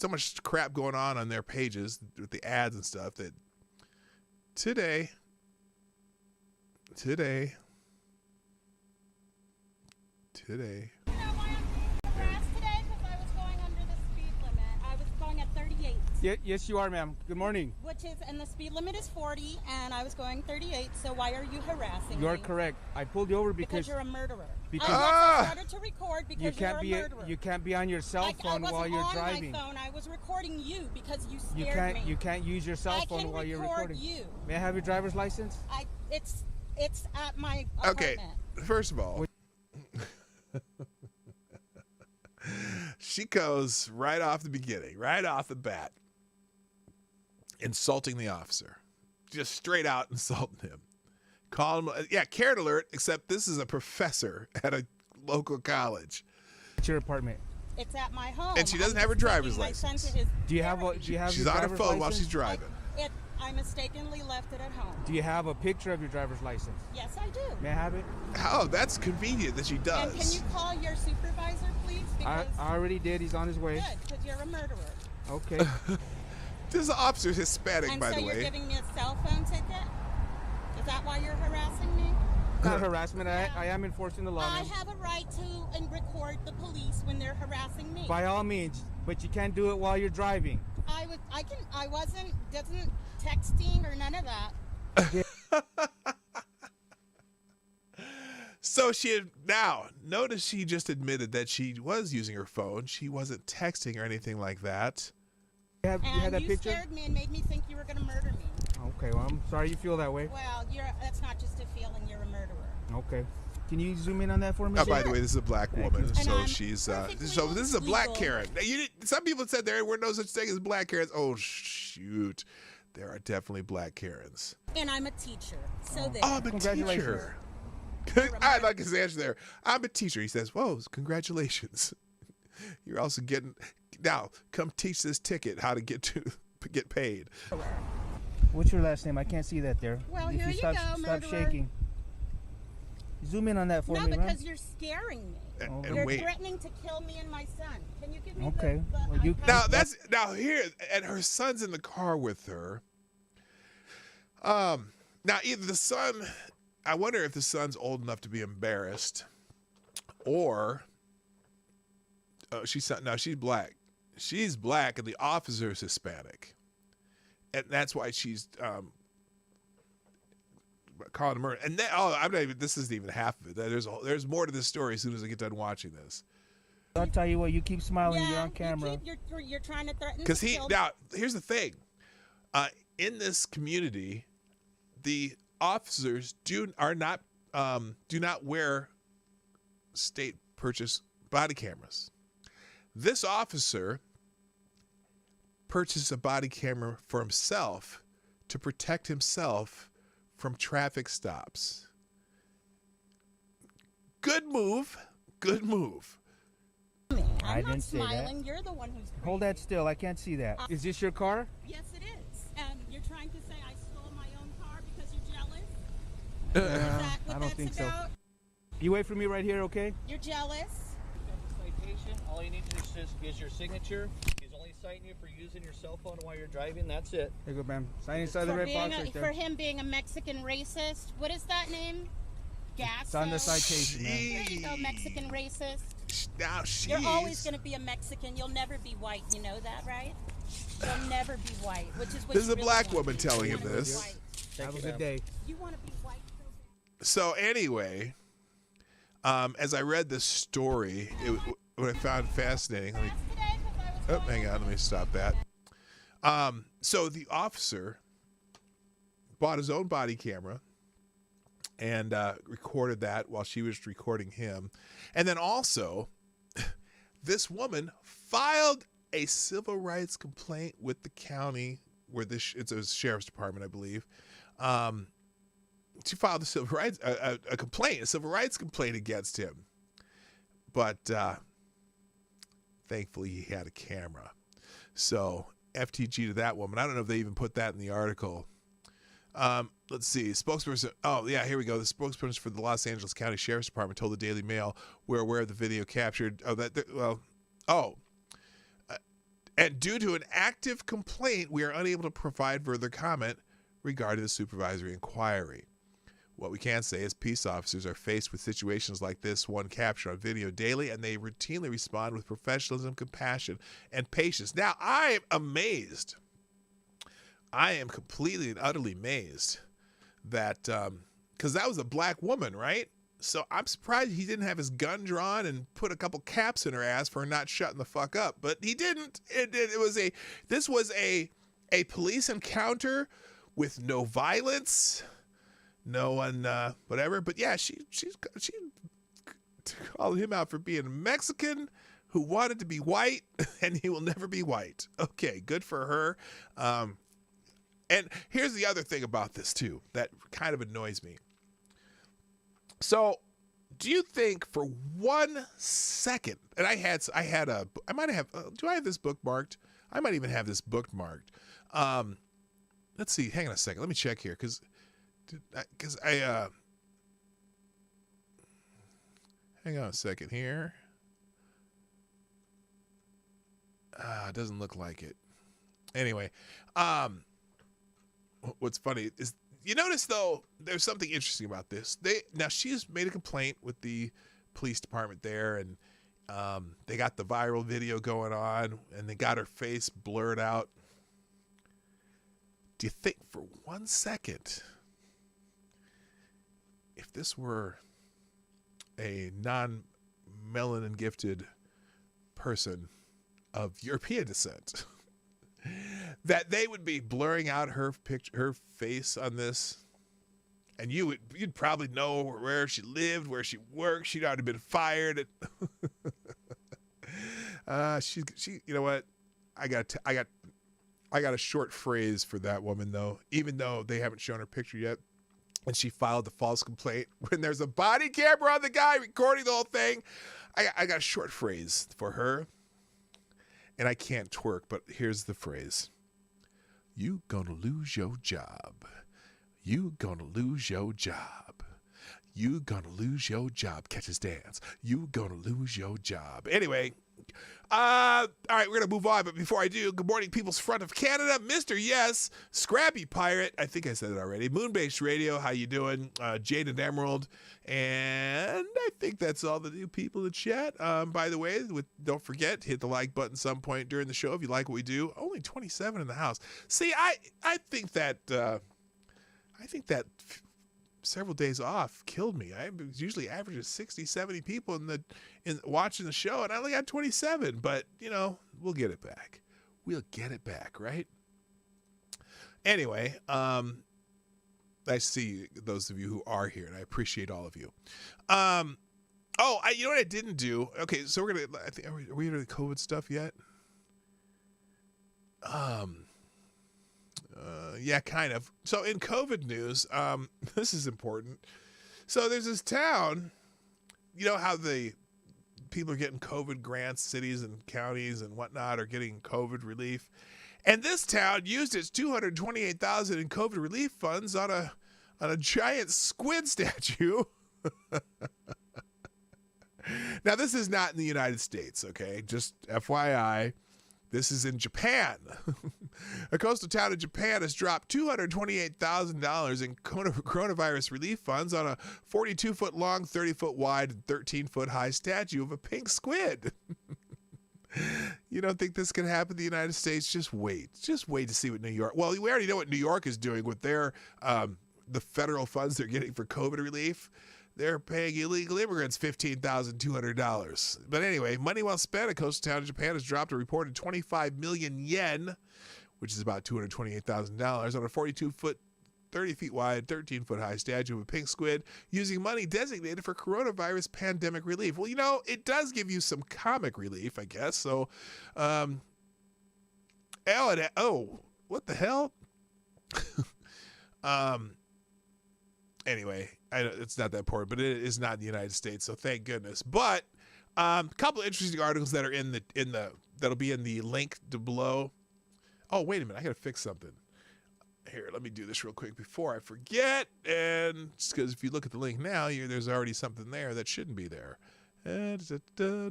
much crap going on their pages with the ads and stuff that today. You know why I'm being harassed today? Because I was going under the speed limit. I was going at 38. Yes, you are, ma'am. Good morning. And the speed limit is 40, and I was going 38. So why are you harassing me? You're correct. I pulled you over because you're a murderer. I started to record because you're a murderer. You can't be on your cell phone while you're driving. I wasn't on my phone. I was recording you because you scared me. You can't use your cell phone while you're recording. You. May I have your driver's license? It's at my apartment. Okay, first of all, she goes right off the beginning, right off the bat, insulting the officer. Just straight out insulting him. Call him, Carrot alert, except this is a professor at a local college. It's your apartment. It's at my home. And she doesn't have her driver's license. Do you have She's on her phone while she's driving. I mistakenly left it at home. Do you have a picture of your driver's license? Yes, I do. May I have it? Oh, that's convenient that she does. And can you call your supervisor, please? I already did. He's on his way. Good, because you're a murderer. Okay. This officer's Hispanic, by the way. And so you're giving me a cell phone ticket? Is that why you're harassing me? Not harassment. I am enforcing the law. I have a right to record the police when they're harassing me. By all means, but you can't do it while you're driving. I wasn't texting or none of that. So notice she just admitted that she was using her phone. She wasn't texting or anything like that. You had that picture? Scared me and made me think you were going to murder me. Okay, well, I'm sorry you feel that way. Well, that's not just a feeling. You're a murderer. Okay. Can you zoom in on that for me? Oh, by the way, this is a black woman, so she's this is a black legal. Karen. Some people said there were no such thing as black Karens. Oh shoot, there are definitely black Karens. And I'm a teacher, so there. Oh, I'm a teacher. I like his answer there. I'm a teacher. He says, "Whoa, congratulations! You're also getting now. Come teach this ticket how to get paid." What's your last name? I can't see that there. Well, if here you go, Stop murderer. shaking. Zoom in on that for me, No, because you're scaring me. And You're wait. threatening to kill me and my son. Can you give me Okay. the Well, you- iPad? Now here, and her son's in the car with her. Now either the son, I wonder if the son's old enough to be embarrassed, or she's black. She's black, and the officer's Hispanic, and that's why she's calling him murder. And then, I'm not even. This isn't even half of it. There's more to this story as soon as I get done watching this. I'll tell you what. You keep smiling. Yeah, You're on camera. You're trying to threaten. Because to kill me. now here's the thing, in this community, the officers do not wear state purchase body cameras. This officer purchased a body camera for himself to protect himself from traffic stops. Good move. Good move. I I'm didn't not say that. smiling. You're the one who's crazy. Hold that still. I can't see that. Is this your car? Yes, it is. And you're trying to say I stole my own car because you're jealous? Is that what I don't that's think so. about? You wait for me right here, okay? You're jealous? Citation. All you need to do is your signature. He's only citing you for using your cell phone while you're driving. That's it. There you go, ma'am. Sign inside the For, red being box a, right for there. him being a Mexican racist. What is that name? Gasso? It's on the citation, ma'am. There you go, Mexican racist. Now she's. You're always going to be a Mexican. You'll never be white. You know that, right? You'll never be white, which is what This is you a really black want. woman telling You him wanna be this. white. Have a good day. You want to be white so bad. So anyway, as I read this story, what I found fascinating. Hang on, let me stop that. So the officer bought his own body camera and recorded that while she was recording him. And then also, this woman filed a civil rights complaint with the county where it's a sheriff's department, I believe. She filed a civil rights a complaint, a civil rights complaint against him. But thankfully he had a camera. So FTG to that woman. I don't know if they even put that in the article. Let's see. Spokesperson. Oh, yeah, here we go. The spokesperson for the Los Angeles County Sheriff's Department told the Daily Mail, we're aware of the video captured. And due to an active complaint, we are unable to provide further comment regarding the supervisory inquiry. What we can say is peace officers are faced with situations like this one captured on video daily, and they routinely respond with professionalism, compassion, and patience. Now, I am amazed. I am completely and utterly amazed that, because that was a black woman, right? So I'm surprised he didn't have his gun drawn and put a couple caps in her ass for not shutting the fuck up. But he didn't. This was a police encounter with no violence, no one, whatever. But yeah, she called him out for being a Mexican who wanted to be white, and he will never be white. Okay, good for her. And here's the other thing about this too that kind of annoys me. So, do you think for 1 second, and I might have, do I have this bookmarked? I might even have this bookmarked. Let's see, hang on a second. Let me check here, because hang on a second here. It doesn't look like it. Anyway, what's funny is, you notice, though, there's something interesting about this. Now, she's made a complaint with the police department there, and they got the viral video going on, and they got her face blurred out. Do you think for 1 second, if this were a non-melanin gifted person of European descent, that they would be blurring out her picture, her face on this, and you'd probably know where she lived, where she worked. She'd already been fired. She. You know what? I got a short phrase for that woman, though. Even though they haven't shown her picture yet, and she filed the false complaint when there's a body camera on the guy recording the whole thing. I got a short phrase for her. And I can't twerk, but here's the phrase. You gonna lose your job. You gonna lose your job. You gonna lose your job. Catch his dance. You gonna lose your job. Anyway, all right, we're gonna move on. But before I do, good morning, People's Front of Canada, Mr. Yes, Scrappy Pirate. I think I said it already. Moonbase Radio, how you doing? Jade and Emerald, and I think that's all the new people in chat. By the way, don't forget, hit the like button some point during the show if you like what we do. Only 27 in the house. See, I think that several days off killed me. I usually average 60, 70 people in watching the show, and I only got 27. But we'll get it back. We'll get it back, right? Anyway, I see those of you who are here, and I appreciate all of you. You know what I didn't do? Okay, so we're gonna. I think, are we into the COVID stuff yet? Yeah, kind of. So in COVID news, this is important. So there's this town, you know how the people are getting COVID grants, cities and counties and whatnot are getting COVID relief. And this town used its $228,000 in COVID relief funds on a giant squid statue. Now, this is not in the United States, okay? Just FYI. This is in Japan. A coastal town in Japan has dropped $228,000 in coronavirus relief funds on a 42-foot long, 30-foot wide, and 13-foot high statue of a pink squid. You don't think this can happen in the United States? Just wait. Just wait to see what New York... Well, we already know what New York is doing with their the federal funds they're getting for COVID relief. They're paying illegal immigrants $15,200. But anyway, money well spent. A coastal town in Japan has dropped a reported 25 million yen, which is about $228,000, on a 42-foot, 30 feet wide, 13-foot high statue of a pink squid using money designated for coronavirus pandemic relief. Well, it does give you some comic relief, I guess. So What the hell? Anyway, it's not that important, but it is not in the United States, so thank goodness. But a couple of interesting articles that are that'll be in the link below. Oh, wait a minute, I gotta fix something. Here, let me do this real quick before I forget. And because if you look at the link now, there's already something there that shouldn't be there. After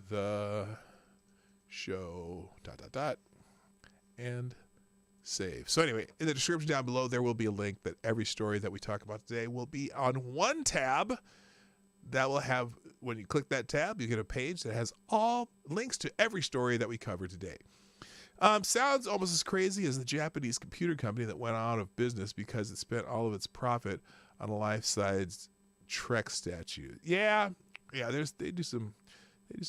the show, ... and save. So anyway, in the description down below, there will be a link that every story that we talk about today will be on one tab. That will have, when you click that tab, you get a page that has all links to every story that we cover today. Sounds almost as crazy as the Japanese computer company that went out of business because it spent all of its profit on a life-size Trek statue. Yeah, they do some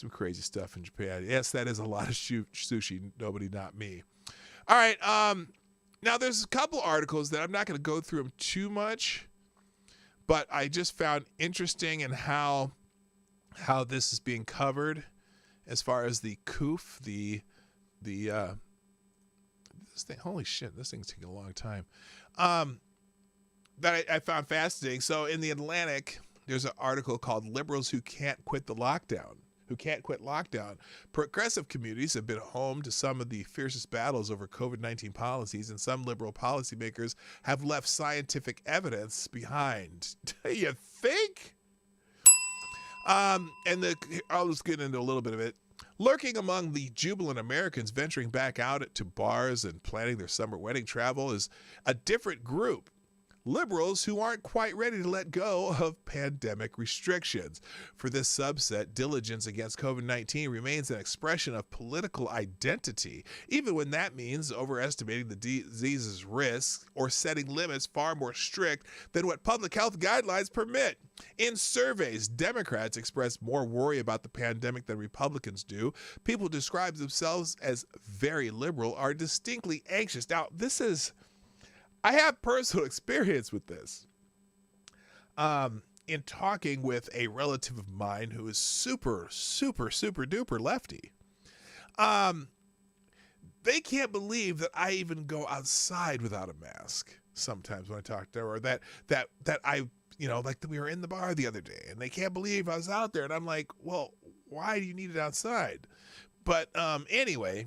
crazy stuff in Japan. Yes, that is a lot of sushi. Nobody, not me. All right. Now there's a couple articles that I'm not going to go through them too much, but I just found interesting in how this is being covered as far as the COOF, this thing. Holy shit, this thing's taking a long time. That I found fascinating. So in the Atlantic, there's an article called "Liberals Who Can't Quit Lockdown." Progressive communities have been home to some of the fiercest battles over COVID-19 policies, and some liberal policymakers have left scientific evidence behind. Do you think? I'll just get into a little bit of it. Lurking among the jubilant Americans venturing back out to bars and planning their summer wedding travel is a different group. Liberals who aren't quite ready to let go of pandemic restrictions. For this subset, diligence against COVID-19 remains an expression of political identity, even when that means overestimating the disease's risks or setting limits far more strict than what public health guidelines permit. In surveys, Democrats express more worry about the pandemic than Republicans do. People who describe themselves as very liberal are distinctly anxious. Now, I have personal experience with this. In talking with a relative of mine who is super, super, super duper lefty. They can't believe that I even go outside without a mask sometimes when I talk to her, or that I, like we were in the bar the other day and they can't believe I was out there. And I'm like, well, why do you need it outside? But anyway,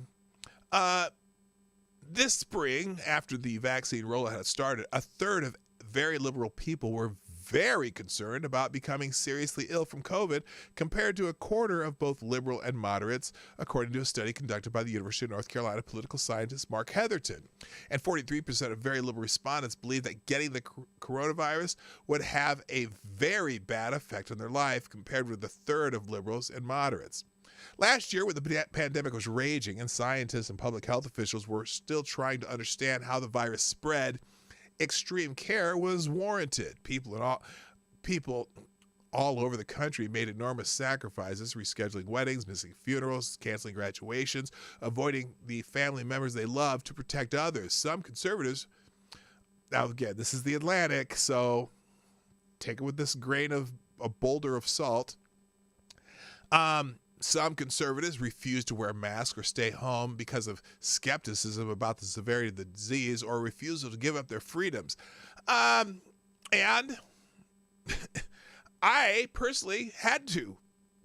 this spring, after the vaccine rollout had started, a third of very liberal people were very concerned about becoming seriously ill from COVID, compared to a quarter of both liberal and moderates, according to a study conducted by the University of North Carolina political scientist Mark Heatherton. And 43% of very liberal respondents believe that getting the coronavirus would have a very bad effect on their life, compared with a third of liberals and moderates. Last year, when the pandemic was raging and scientists and public health officials were still trying to understand how the virus spread, extreme care was warranted. People all over the country made enormous sacrifices, rescheduling weddings, missing funerals, canceling graduations, avoiding the family members they love to protect others. Some conservatives, now again, this is the Atlantic, so take it with this grain of a boulder of salt. Some conservatives refuse to wear masks or stay home because of skepticism about the severity of the disease or refusal to give up their freedoms. And I personally had to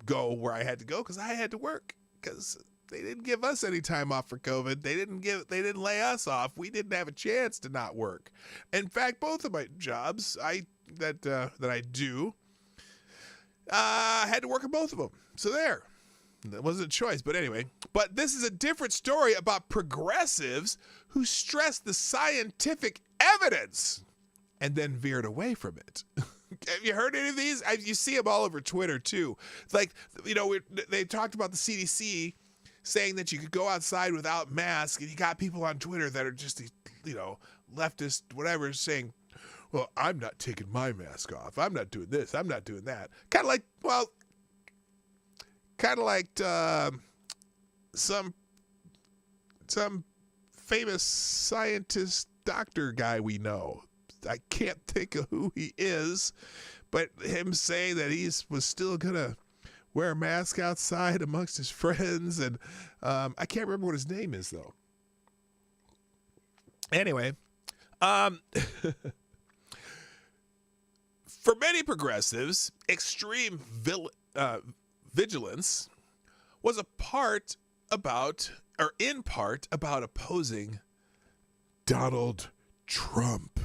go where I had to go because I had to work, because they didn't give us any time off for COVID. They didn't lay us off. We didn't have a chance to not work. In fact, both of my jobs that I do, I had to work at both of them. So there. That wasn't a choice, but anyway. But this is a different story about progressives who stress the scientific evidence and then veered away from it. Have you heard any of these? You see them all over Twitter, too. Like, they talked about the CDC saying that you could go outside without masks, and you got people on Twitter that are just, leftist, whatever, saying, well, I'm not taking my mask off. I'm not doing this. I'm not doing that. Kind of like some famous scientist doctor guy we know. I can't think of who he is, but him saying that he was still gonna wear a mask outside amongst his friends. And I can't remember what his name is, though. Anyway, for many progressives, extreme vigilance was in part about opposing Donald Trump.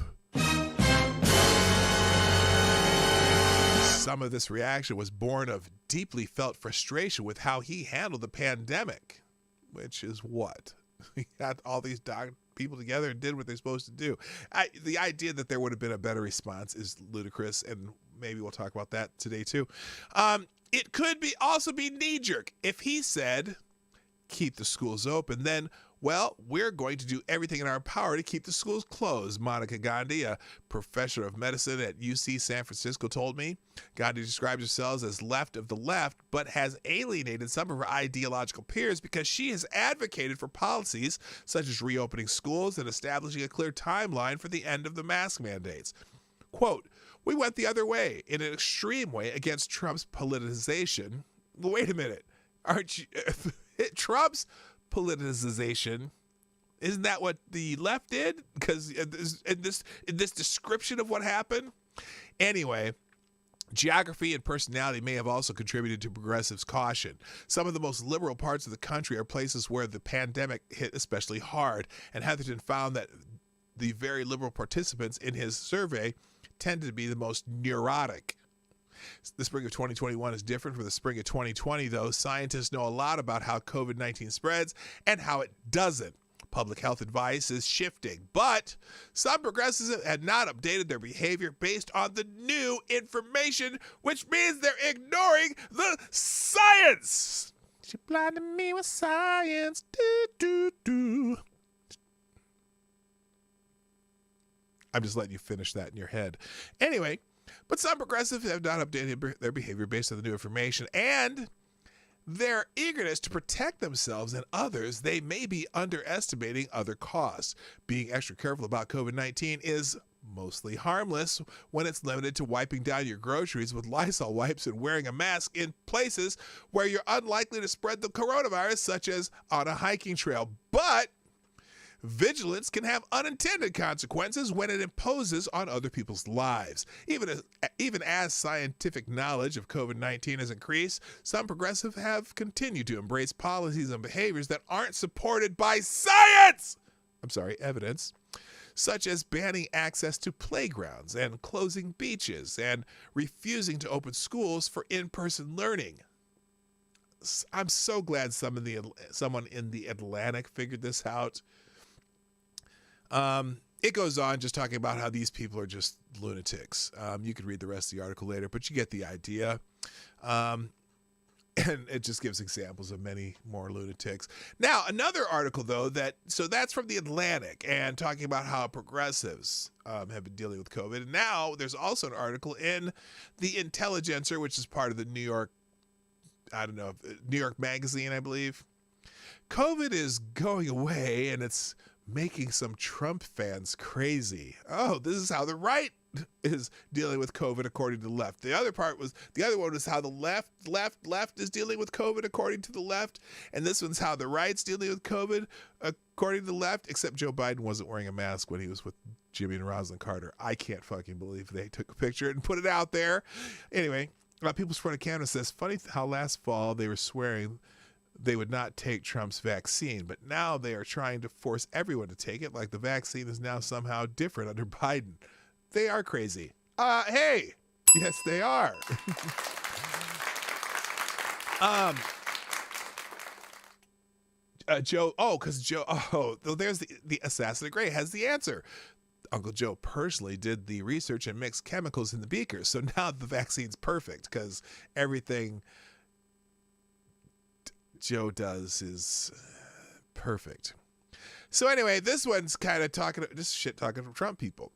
Some of this reaction was born of deeply felt frustration with how he handled the pandemic, which is what? He got all these people together and did what they're supposed to do. The idea that there would have been a better response is ludicrous, and maybe we'll talk about that today too. It could also be knee-jerk. If he said, keep the schools open, then, well, we're going to do everything in our power to keep the schools closed. Monica Gandhi, a professor of medicine at UC San Francisco, told me. Gandhi describes herself as left of the left, but has alienated some of her ideological peers because she has advocated for policies such as reopening schools and establishing a clear timeline for the end of the mask mandates. Quote, we went the other way, in an extreme way, against Trump's politicization. Wait a minute. Aren't you... Trump's politicization, isn't that what the left did? Because in this description of what happened? Anyway, geography and personality may have also contributed to progressives' caution. Some of the most liberal parts of the country are places where the pandemic hit especially hard, and Heatherton found that the very liberal participants in his survey tended to be the most neurotic. The spring of 2021 is different from the spring of 2020, though. Scientists know a lot about how COVID-19 spreads and how it doesn't. Public health advice is shifting, but some progressives had not updated their behavior based on the new information, which means they're ignoring the science. She blinded me with science. I'm just letting you finish that in your head. Anyway, but some progressives have not updated their behavior based on the new information, and their eagerness to protect themselves and others, they may be underestimating other costs. Being extra careful about COVID-19 is mostly harmless when it's limited to wiping down your groceries with Lysol wipes and wearing a mask in places where you're unlikely to spread the coronavirus, such as on a hiking trail. But vigilance can have unintended consequences when it imposes on other people's lives. Even as scientific knowledge of COVID-19 has increased, some progressives have continued to embrace policies and behaviors that aren't supported by evidence, such as banning access to playgrounds and closing beaches and refusing to open schools for in-person learning. I'm so glad someone in the Atlantic figured this out. It goes on just talking about how these people are just lunatics. You could read the rest of the article later, but you get the idea. And it just gives examples of many more lunatics. Now, another article, though, that's from the Atlantic and talking about how progressives have been dealing with COVID. And now there's also an article in the Intelligencer, which is part of the New York Magazine, I believe. COVID is going away, and it's making some Trump fans crazy. Oh, this is how the right is dealing with COVID according to the left. The other one was how the left is dealing with COVID according to the left. And this one's how the right's dealing with COVID according to the left, except Joe Biden wasn't wearing a mask when he was with Jimmy and Rosalind Carter. I can't fucking believe they took a picture and put it out there. Anyway, People's Front of Canada says, funny how last fall they were swearing they would not take Trump's vaccine, but now they are trying to force everyone to take it like the vaccine is now somehow different under Biden. They are crazy. Hey, yes, they are. There's the Assassin of Gray has the answer. Uncle Joe personally did the research and mixed chemicals in the beakers, so now the vaccine's perfect because everything Joe does is perfect. So anyway, this one's kind of talking from Trump people.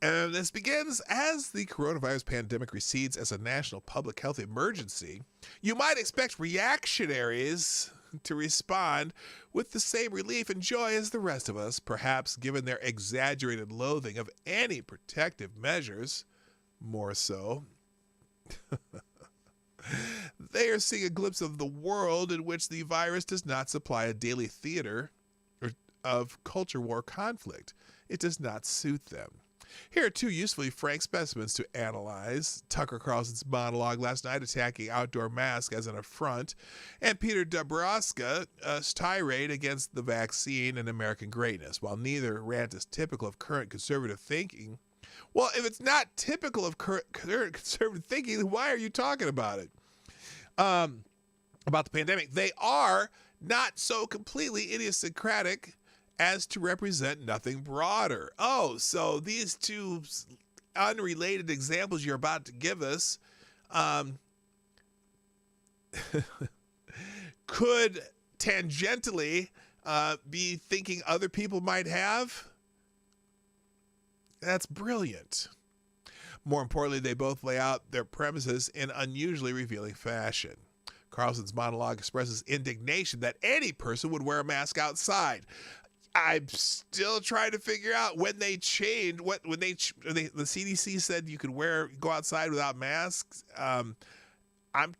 And this begins as the coronavirus pandemic recedes as a national public health emergency. You might expect reactionaries to respond with the same relief and joy as the rest of us, perhaps given their exaggerated loathing of any protective measures. More so. They are seeing a glimpse of the world in which the virus does not supply a daily theater of culture war conflict. It does not suit them. Here are two usefully frank specimens to analyze: Tucker Carlson's monologue last night attacking outdoor masks as an affront, and Peter Dabrowska's tirade against the vaccine and American greatness. While neither rant is typical of current conservative thinking, well, if it's not typical of current conservative thinking, then why are you talking about it? About the pandemic. They are not so completely idiosyncratic as to represent nothing broader. Oh, so these two unrelated examples you're about to give us could tangentially be thinking other people might have? That's brilliant. More importantly, they both lay out their premises in unusually revealing fashion. Carlson's monologue expresses indignation that any person would wear a mask outside. I'm still trying to figure out when they changed when the CDC said you could go outside without masks. I'm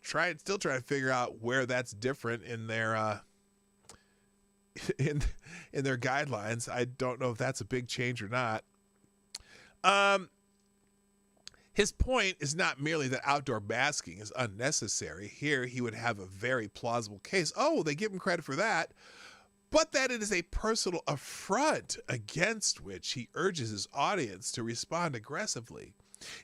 still trying to figure out where that's different in their in their guidelines. I don't know if that's a big change or not. His point is not merely that outdoor masking is unnecessary. Here he would have a very plausible case. Oh, they give him credit for that. But that it is a personal affront against which he urges his audience to respond aggressively.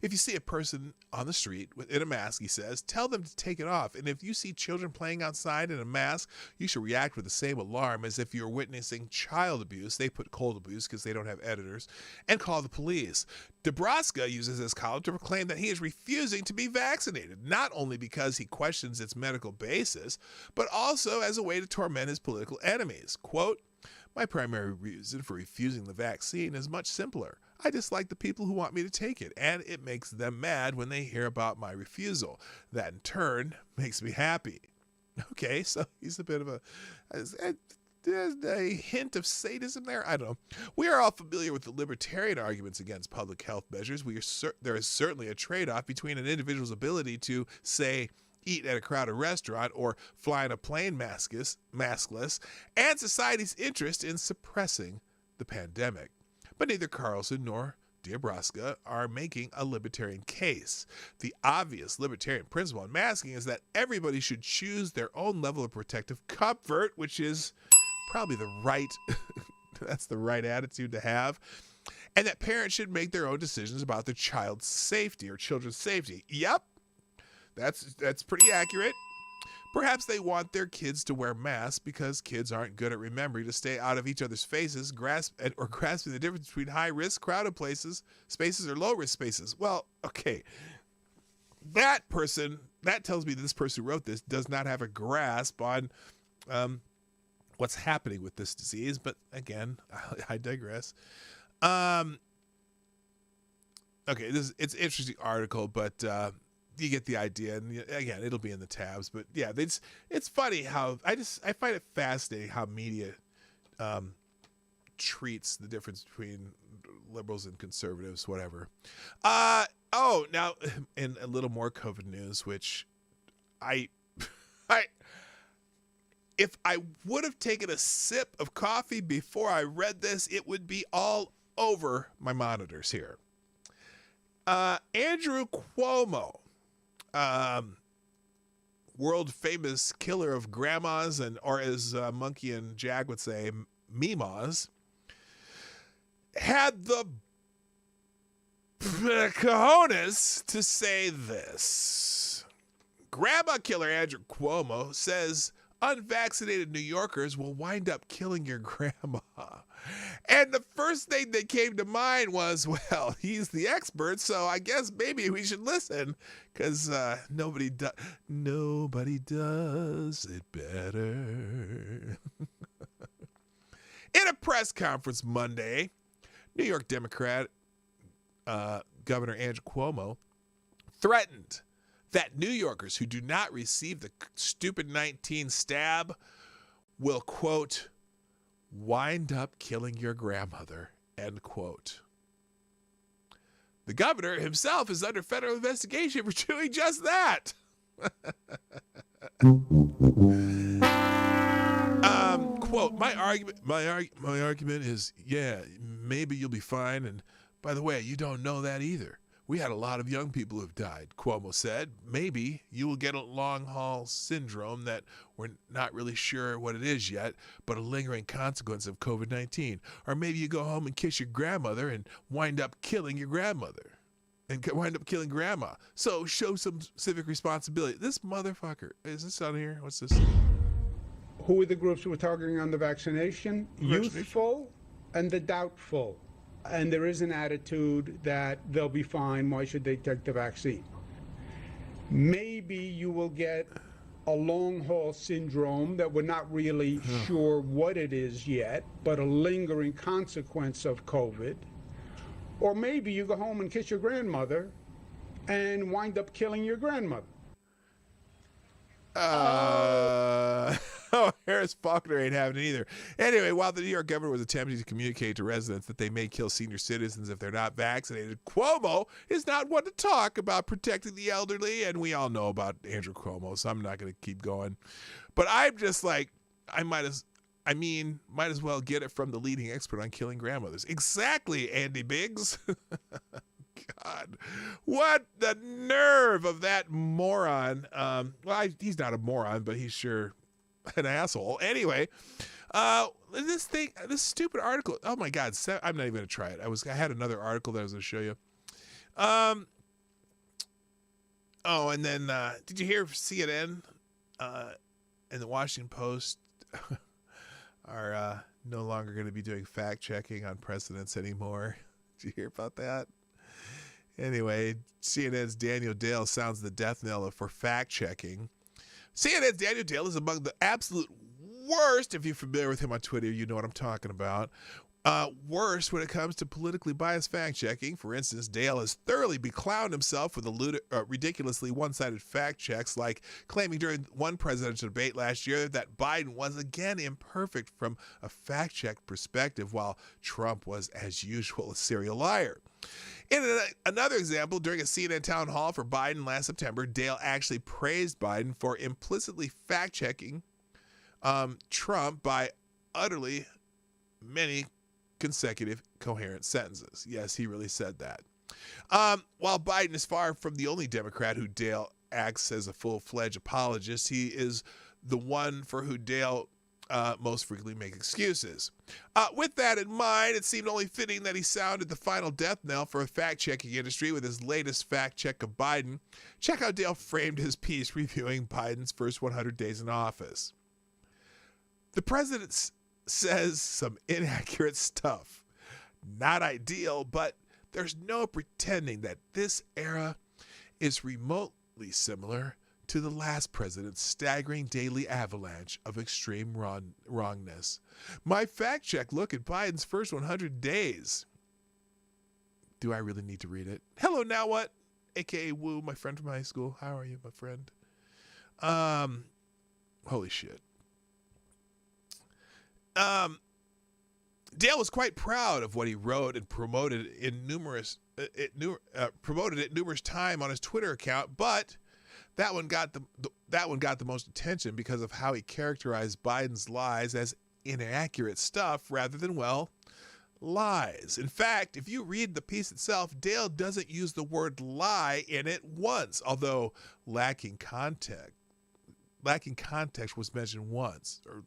If you see a person on the street in a mask, he says, tell them to take it off. And if you see children playing outside in a mask, you should react with the same alarm as if you're witnessing child abuse. They put cold abuse because they don't have editors, and call the police. Dabrowska uses this column to proclaim that he is refusing to be vaccinated, not only because he questions its medical basis, but also as a way to torment his political enemies. Quote, my primary reason for refusing the vaccine is much simpler. I dislike the people who want me to take it, and it makes them mad when they hear about my refusal. That, in turn, makes me happy. Okay, so he's a bit of there's a hint of sadism there. I don't know. We are all familiar with the libertarian arguments against public health measures. There is certainly a trade-off between an individual's ability to, say, eat at a crowded restaurant or fly in a plane maskless, and society's interest in suppressing the pandemic. But neither Carlson nor Dabrowska are making a libertarian case. The obvious libertarian principle in masking is that everybody should choose their own level of protective comfort, which is probably that's the right attitude to have, and that parents should make their own decisions about their child's safety or children's safety. Yep, that's pretty accurate. Perhaps they want their kids to wear masks because kids aren't good at remembering to stay out of each other's faces, grasping the difference between high-risk, crowded spaces, or low-risk spaces. Well, okay. That tells me this person who wrote this does not have a grasp on what's happening with this disease. But again, I digress. Okay, it's an interesting article, but you get the idea, and again, it'll be in the tabs. But yeah, it's funny how I find it fascinating how media treats the difference between liberals and conservatives, whatever. Now in a little more COVID news, which if I would have taken a sip of coffee before I read this, it would be all over my monitors here. Andrew Cuomo, world famous killer of grandmas, or as Monkey and Jag would say, memas, had the cojones to say this. Grandma killer Andrew Cuomo says unvaccinated New Yorkers will wind up killing your grandma. And the first thing that came to mind was, well, he's the expert, so I guess maybe we should listen, because nobody does it better. In a press conference Monday, New York Democrat Governor Andrew Cuomo threatened that New Yorkers who do not receive the stupid 19 stab will, quote, wind up killing your grandmother, end quote. The governor himself is under federal investigation for doing just that. Quote, my argument is, yeah, maybe you'll be fine. And by the way, you don't know that either. We had a lot of young people who've died, Cuomo said. Maybe you will get a long haul syndrome that we're not really sure what it is yet, but a lingering consequence of COVID-19. Or maybe you go home and kiss your grandmother and wind up killing your grandmother and wind up killing grandma. So show some civic responsibility. This motherfucker, is this on here? What's this? Who are the groups we're targeting on the vaccination? Youthful and the doubtful. And there is an attitude that they'll be fine. Why should they take the vaccine? Maybe you will get a long haul syndrome that we're not really sure what it is yet, but a lingering consequence of COVID. Or maybe you go home and kiss your grandmother and wind up killing your grandmother. Harris Faulkner ain't having it either. Anyway, while the New York governor was attempting to communicate to residents that they may kill senior citizens if they're not vaccinated, Cuomo is not one to talk about protecting the elderly, and we all know about Andrew Cuomo, so I'm not going to keep going. But I'm just like, might as well get it from the leading expert on killing grandmothers. Exactly, Andy Biggs. God, what the nerve of that moron. He's not a moron, but he's sure an asshole. Anyway, this stupid article. Oh my God, I'm not even gonna try it. I had another article that I was gonna show you. And then did you hear CNN and the Washington Post are no longer going to be doing fact checking on presidents anymore? Did you hear about that? Anyway, CNN's Daniel Dale sounds the death knell for fact checking. CNN's Daniel Dale is among the absolute worst. If you're familiar with him on Twitter, you know what I'm talking about. Worst when it comes to politically biased fact-checking. For instance, Dale has thoroughly beclowned himself with ridiculously one-sided fact checks, like claiming during one presidential debate last year that Biden was again imperfect from a fact-check perspective, while Trump was, as usual, a serial liar. In another example, during a CNN town hall for Biden last September, Dale actually praised Biden for implicitly fact-checking Trump by utterly many consecutive coherent sentences. Yes, he really said that. While Biden is far from the only Democrat who Dale acts as a full-fledged apologist, he is the one for who Dale most frequently make excuses. With that in mind, it seemed only fitting that he sounded the final death knell for a fact-checking industry with his latest fact check of Biden. Check how Dale framed his piece reviewing Biden's first 100 days in office. The president says some inaccurate stuff. Not ideal, but there's no pretending that this era is remotely similar to the last president's staggering daily avalanche of extreme wrongness. My fact check look at Biden's first 100 days. Do I really need to read it? Hello, now what? AKA Woo, my friend from high school. How are you, my friend? Holy shit. Dale was quite proud of what he wrote and promoted it numerous times on his Twitter account, but that one got the most attention because of how he characterized Biden's lies as inaccurate stuff rather than, well, lies. In fact, if you read the piece itself, Dale doesn't use the word lie in it once, although lacking context was mentioned once, or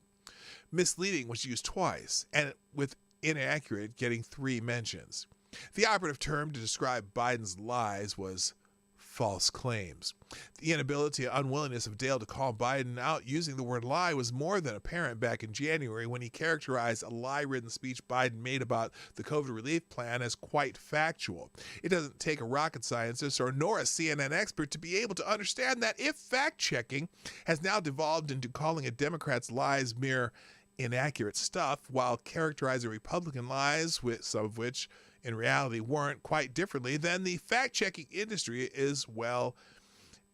misleading was used twice, and with inaccurate getting 3 mentions. The operative term to describe Biden's lies was false claims. The inability or unwillingness of Dale to call Biden out using the word lie was more than apparent back in January when he characterized a lie-ridden speech Biden made about the COVID relief plan as quite factual. It doesn't take a rocket scientist nor a CNN expert to be able to understand that if fact-checking has now devolved into calling a Democrat's lies mere inaccurate stuff while characterizing Republican lies, with some of which in reality weren't, quite differently, then the fact-checking industry is well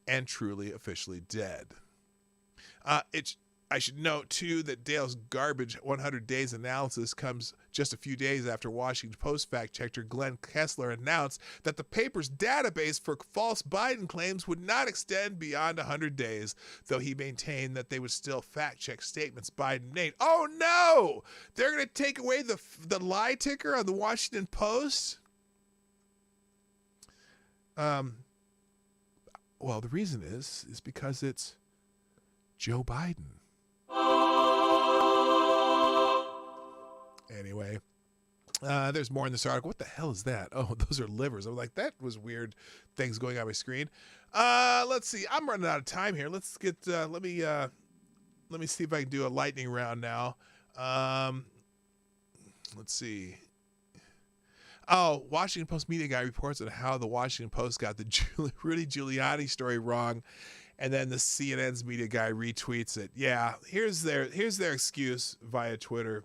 and truly officially dead. I should note, too, that Dale's garbage 100 days analysis comes just a few days after Washington Post fact-checker Glenn Kessler announced that the paper's database for false Biden claims would not extend beyond 100 days, though he maintained that they would still fact-check statements Biden made. Oh, no! They're going to take away the lie ticker on the Washington Post? Well, the reason is because it's Joe Biden. Anyway, there's more in this article. What the hell is that? Oh, those are livers. I'm like, that was weird things going on my screen. Let's see. I'm running out of time here. Let's get, let me see if I can do a lightning round now. Let's see. Oh, Washington Post media guy reports on how the Washington Post got the Rudy Giuliani story wrong. And then the CNN's media guy retweets it. Yeah, here's their excuse via Twitter.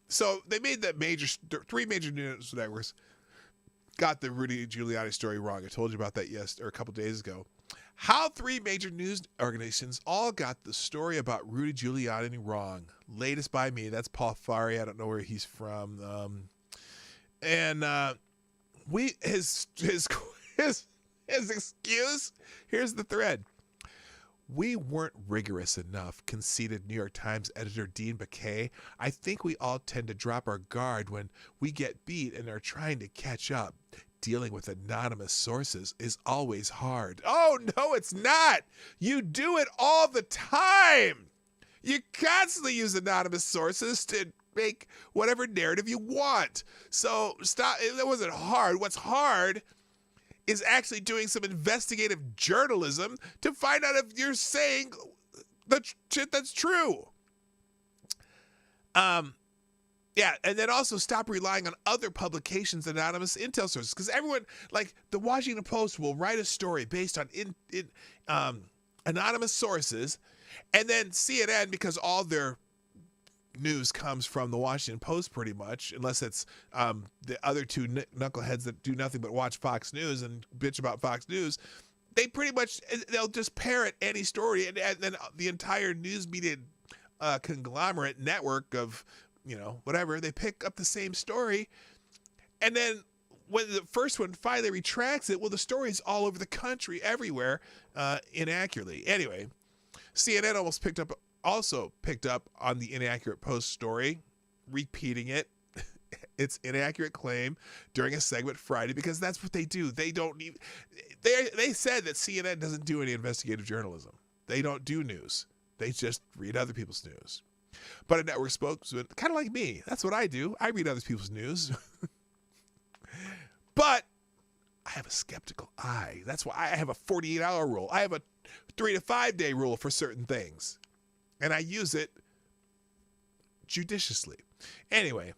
So they made that three major news networks got the Rudy Giuliani story wrong. I told you about that a couple days ago. How three major news organizations all got the story about Rudy Giuliani wrong. Latest by me. That's Paul Farley. I don't know where he's from. His excuse. Here's the thread. We weren't rigorous enough, conceded New York Times editor Dean Baquet. I think we all tend to drop our guard when we get beat and are trying to catch up. Dealing with anonymous sources is always hard. Oh, no, it's not. You do it all the time. You constantly use anonymous sources to make whatever narrative you want. So stop. That wasn't hard. What's hard is actually doing some investigative journalism to find out if you're saying the shit that's true. Yeah, and then also stop relying on other publications' anonymous intel sources, because everyone, like the Washington Post, will write a story based on anonymous sources, and then CNN, because all their news comes from the Washington Post pretty much, unless it's the other two knuckleheads that do nothing but watch Fox News and bitch about Fox News. They'll just parrot any story, and then the entire news media conglomerate network of, whatever, they pick up the same story. And then when the first one finally retracts it, well, the story's all over the country, everywhere, inaccurately. Anyway, CNN also picked up on the inaccurate Post story, repeating its inaccurate claim during a segment Friday, because that's what they do. They said that CNN doesn't do any investigative journalism. They don't do news. They just read other people's news. But a network spokesman, kind of like me, that's what I do. I read other people's news. But I have a skeptical eye. That's why I have a 48-hour rule. I have a 3 to 5 day rule for certain things. And I use it judiciously. Anyway,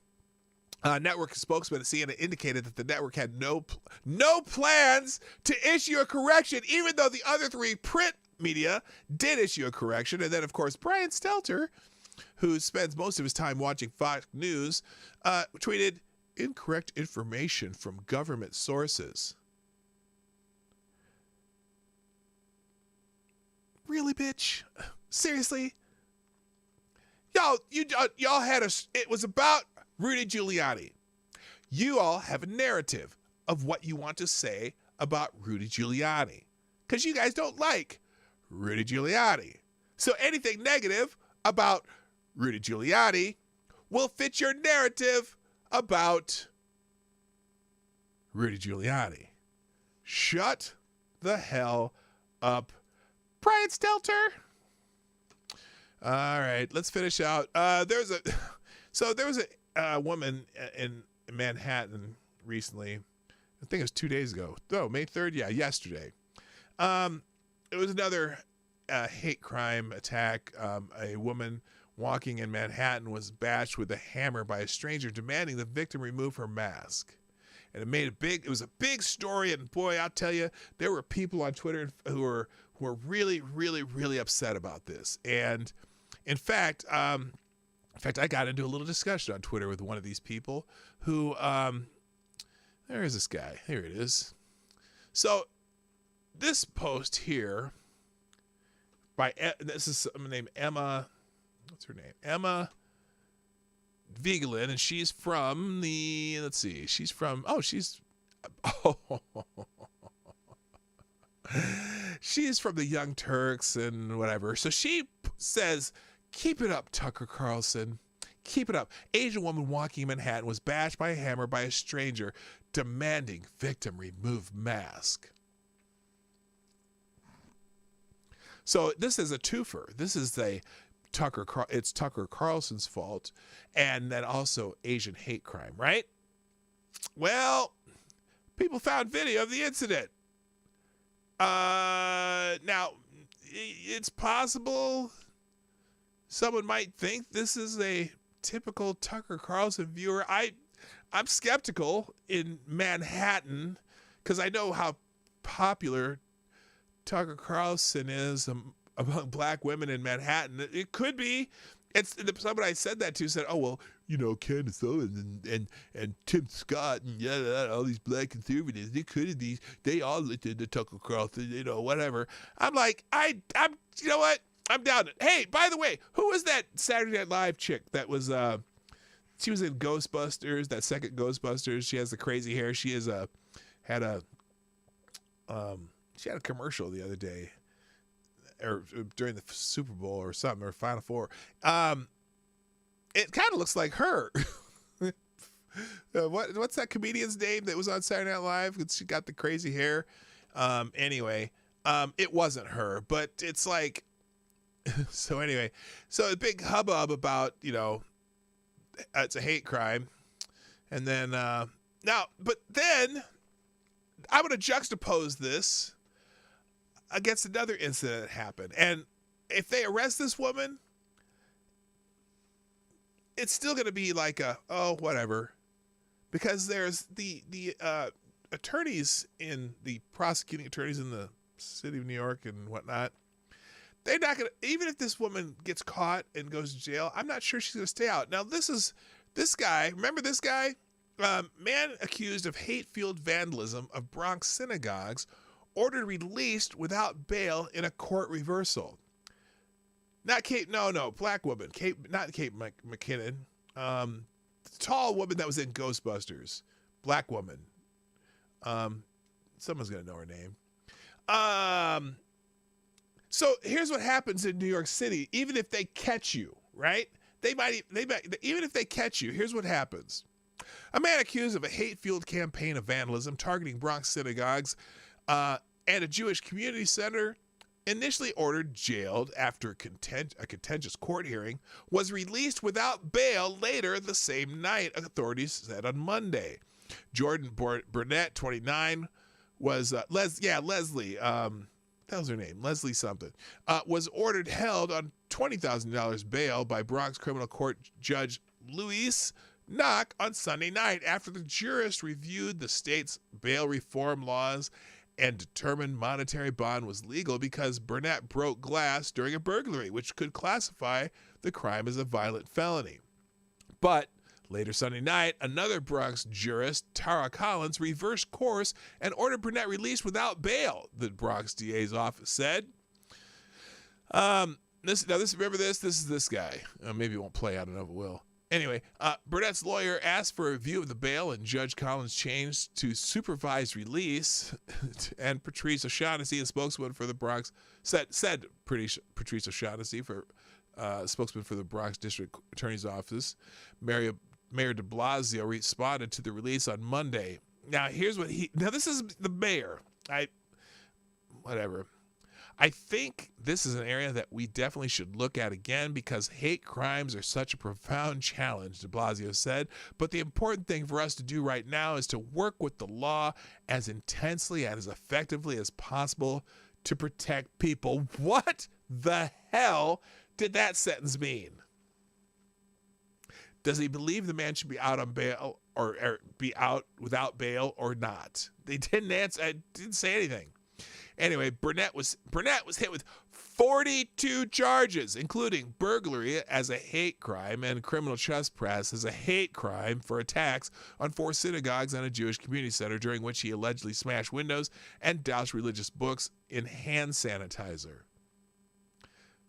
network spokesman at CNN indicated that the network had no plans to issue a correction, even though the other three print media did issue a correction. And then, of course, Brian Stelter, who spends most of his time watching Fox News, tweeted incorrect information from government sources. Really, bitch? Seriously? Y'all it was about Rudy Giuliani. You all have a narrative of what you want to say about Rudy Giuliani, because you guys don't like Rudy Giuliani. So anything negative about Rudy Giuliani will fit your narrative about Rudy Giuliani. Shut the hell up, Brian Stelter. All right, let's finish out. There was a woman in Manhattan recently. I think it was 2 days ago. No, May 3rd. Yeah, yesterday. It was another hate crime attack. A woman walking in Manhattan was bashed with a hammer by a stranger demanding the victim remove her mask. And it was a big story. And boy, I'll tell you, there were people on Twitter who were really, really, really upset about this. And in fact, I got into a little discussion on Twitter with one of these people who, there is this guy. Here it is. So this post here this is someone named Emma. What's her name? Emma Vigelin, and she's from the. Let's see. She's from. She's from the Young Turks and whatever. So she says, "Keep it up, Tucker Carlson. Keep it up." Asian woman walking in Manhattan was bashed by a hammer by a stranger, demanding victim remove mask. So this is a twofer. This is it's Tucker Carlson's fault, and then also Asian hate crime, right? Well, people found video of the incident. Now, it's possible someone might think this is a typical Tucker Carlson viewer. I'm skeptical in Manhattan because I know how popular Tucker Carlson is among black women in Manhattan. It could be. Somebody I said that to said, "Oh well, Candace Owens and Tim Scott and all these black conservatives. They all listened to Tucker Carlson, whatever." I'm like, I'm you know what? I'm down. Hey, by the way, who was that Saturday Night Live chick that was she was in Ghostbusters, that second Ghostbusters? She has the crazy hair. She had a commercial the other day, or during the Super Bowl or something, or Final Four. It kind of looks like her. What's that comedian's name that was on Saturday Night Live? She got the crazy hair. Anyway, it wasn't her, but it's like. So anyway, so a big hubbub about it's a hate crime, and then but then I'm going to juxtapose this against another incident that happened. And if they arrest this woman, it's still going to be like whatever. Because there's the attorneys the prosecuting attorneys in the city of New York and whatnot, they're not going to, even if this woman gets caught and goes to jail, I'm not sure she's going to stay out. Now, this guy, remember this guy? Man accused of hate-fueled vandalism of Bronx synagogues, ordered released without bail in a court reversal. Not Kate, no, black woman. Not Kate McKinnon. The tall woman that was in Ghostbusters. Black woman. Someone's going to know her name. So here's what happens in New York City. Even if they catch you, right? They might, even if they catch you, here's what happens. A man accused of a hate-fueled campaign of vandalism targeting Bronx synagogues and a Jewish community center, initially ordered jailed after a contentious court hearing, was released without bail later the same night, authorities said on Monday. Jordan Burnett, 29, was Leslie. That was her name, Leslie something, was ordered held on $20,000 bail by Bronx criminal court judge Luis Knock on Sunday night after the jurist reviewed the state's bail reform laws and determined monetary bond was legal because Burnett broke glass during a burglary, which could classify the crime as a violent felony. But later Sunday night, another Bronx jurist, Tara Collins, reversed course and ordered Burnett released without bail, the Bronx DA's office said. Remember this? This is this guy. Maybe it won't play, I don't know if it will. Anyway, Burnett's lawyer asked for a review of the bail, and Judge Collins changed to supervised release. And Patrice O'Shaughnessy, a spokesman for the Bronx, said Patrice O'Shaughnessy, spokesman for the Bronx District Attorney's Office. Mayor de Blasio responded to the release on Monday. Now, this is the mayor. I think this is an area that we definitely should look at again because hate crimes are such a profound challenge, de Blasio said. But the important thing for us to do right now is to work with the law as intensely and as effectively as possible to protect people. What the hell did that sentence mean? Does he believe the man should be out on bail or be out without bail or not? They didn't answer. I didn't say anything. Anyway, Burnett was hit with 42 charges, including burglary as a hate crime and criminal trespass as a hate crime for attacks on 4 synagogues and a Jewish community center during which he allegedly smashed windows and doused religious books in hand sanitizer.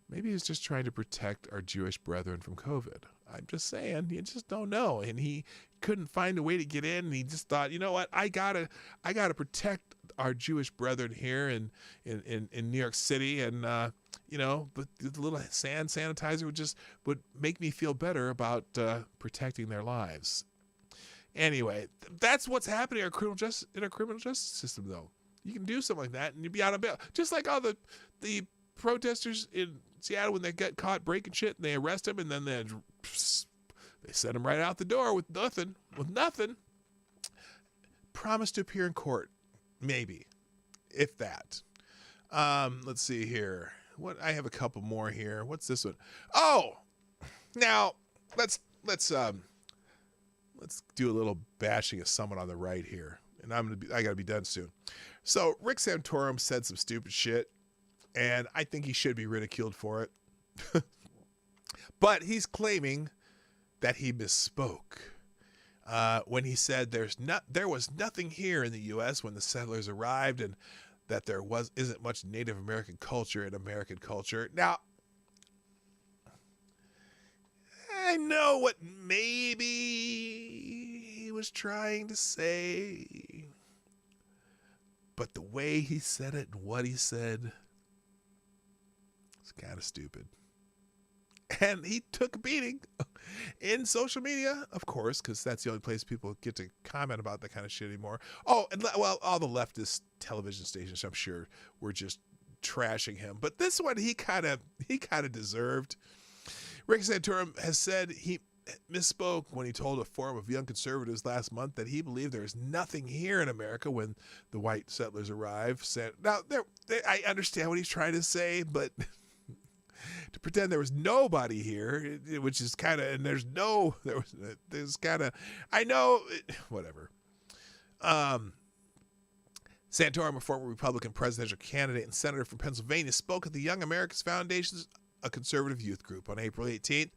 Maybe he's just trying to protect our Jewish brethren from COVID. I'm just saying, you just don't know. And he couldn't find a way to get in, and he just thought, you know what, I gotta protect our Jewish brethren here in New York City, and but the little hand sanitizer would make me feel better about protecting their lives. Anyway, that's what's happening in our criminal justice system, though. You can do something like that, and you'd be out of bail, just like all the protesters in Seattle when they get caught breaking shit, and they arrest them, and then they send them right out the door with nothing. Promise to appear in court, maybe, if that. Let's see here. I have a couple more here. What's this one? Oh, now let's do a little bashing of someone on the right here, and I gotta be done soon. So Rick Santorum said some stupid shit, and I think he should be ridiculed for it. But he's claiming that he misspoke when he said there was nothing here in the U.S. when the settlers arrived, and that there isn't much Native American culture in American culture. Now, I know what maybe he was trying to say, but the way he said it and what he said, it's kind of stupid. And he took a beating in social media, of course, because that's the only place people get to comment about that kind of shit anymore. Oh, and well, all the leftist television stations, I'm sure, were just trashing him. But this one, he kind of deserved. Rick Santorum has said he misspoke when he told a forum of young conservatives last month that he believed there is nothing here in America when the white settlers arrived. Now, I understand what he's trying to say, but to pretend there was nobody here, which is kind of, and there's kind of, I know, whatever. Santorum, a former Republican presidential candidate and senator from Pennsylvania, spoke at the Young Americans Foundation, a conservative youth group, on April 18th.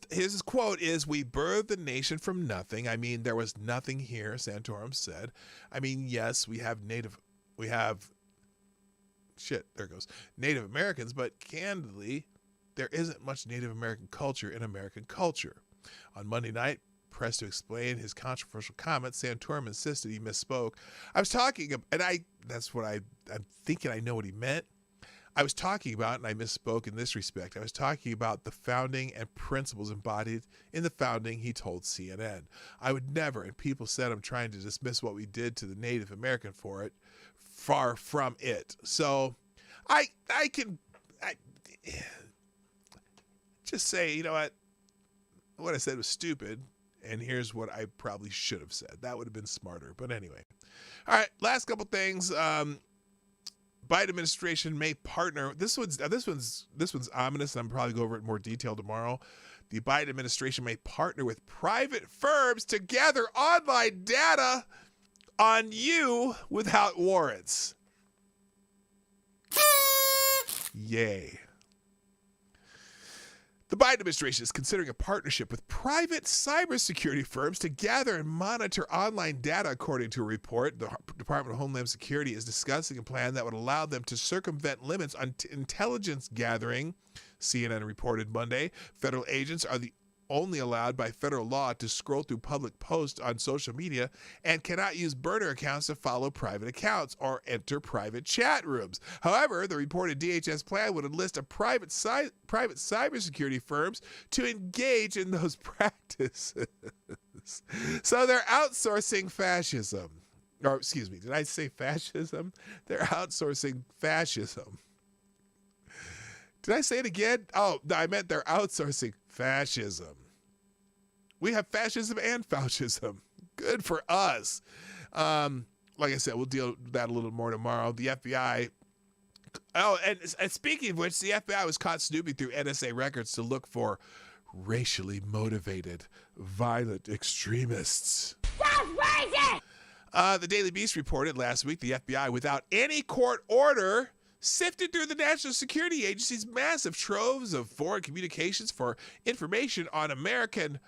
His quote is, "We birthed the nation from nothing. I mean, there was nothing here," Santorum said. I mean, yes, we have Native Americans, but candidly, there isn't much Native American culture in American culture. On Monday night, pressed to explain his controversial comments, Santorum insisted he misspoke. I'm thinking I know what he meant. I was talking about, and I misspoke in this respect, I was talking about the founding and principles embodied in the founding, he told CNN. I would never, and people said I'm trying to dismiss what we did to the Native American for it. Far from it. So I just say, you know what I said was stupid, and here's what I probably should have said. That would have been smarter. But anyway. All right, last couple things. Biden administration may partner. This one's ominous, and I'm probably go over it in more detail tomorrow. The Biden administration may partner with private firms to gather online data on you without warrants. Yay. The Biden administration is considering a partnership with private cybersecurity firms to gather and monitor online data, according to a report. The Department of Homeland Security is discussing a plan that would allow them to circumvent limits on intelligence gathering. CNN reported Monday. Federal agents are only allowed by federal law to scroll through public posts on social media and cannot use burner accounts to follow private accounts or enter private chat rooms. However, the reported DHS plan would enlist a private cybersecurity firms to engage in those practices. So they're outsourcing fascism. Or, excuse me, did I say fascism? They're outsourcing fascism. Did I say it again? Oh, I meant they're outsourcing fascism. We have fascism and Faucism. Good for us. Like I said, we'll deal with that a little more tomorrow. The FBI. Oh, and speaking of which, the FBI was caught snooping through NSA records to look for racially motivated, violent extremists. That's racist! The Daily Beast reported last week the FBI, without any court order, sifted through the National Security Agency's massive troves of foreign communications for information on American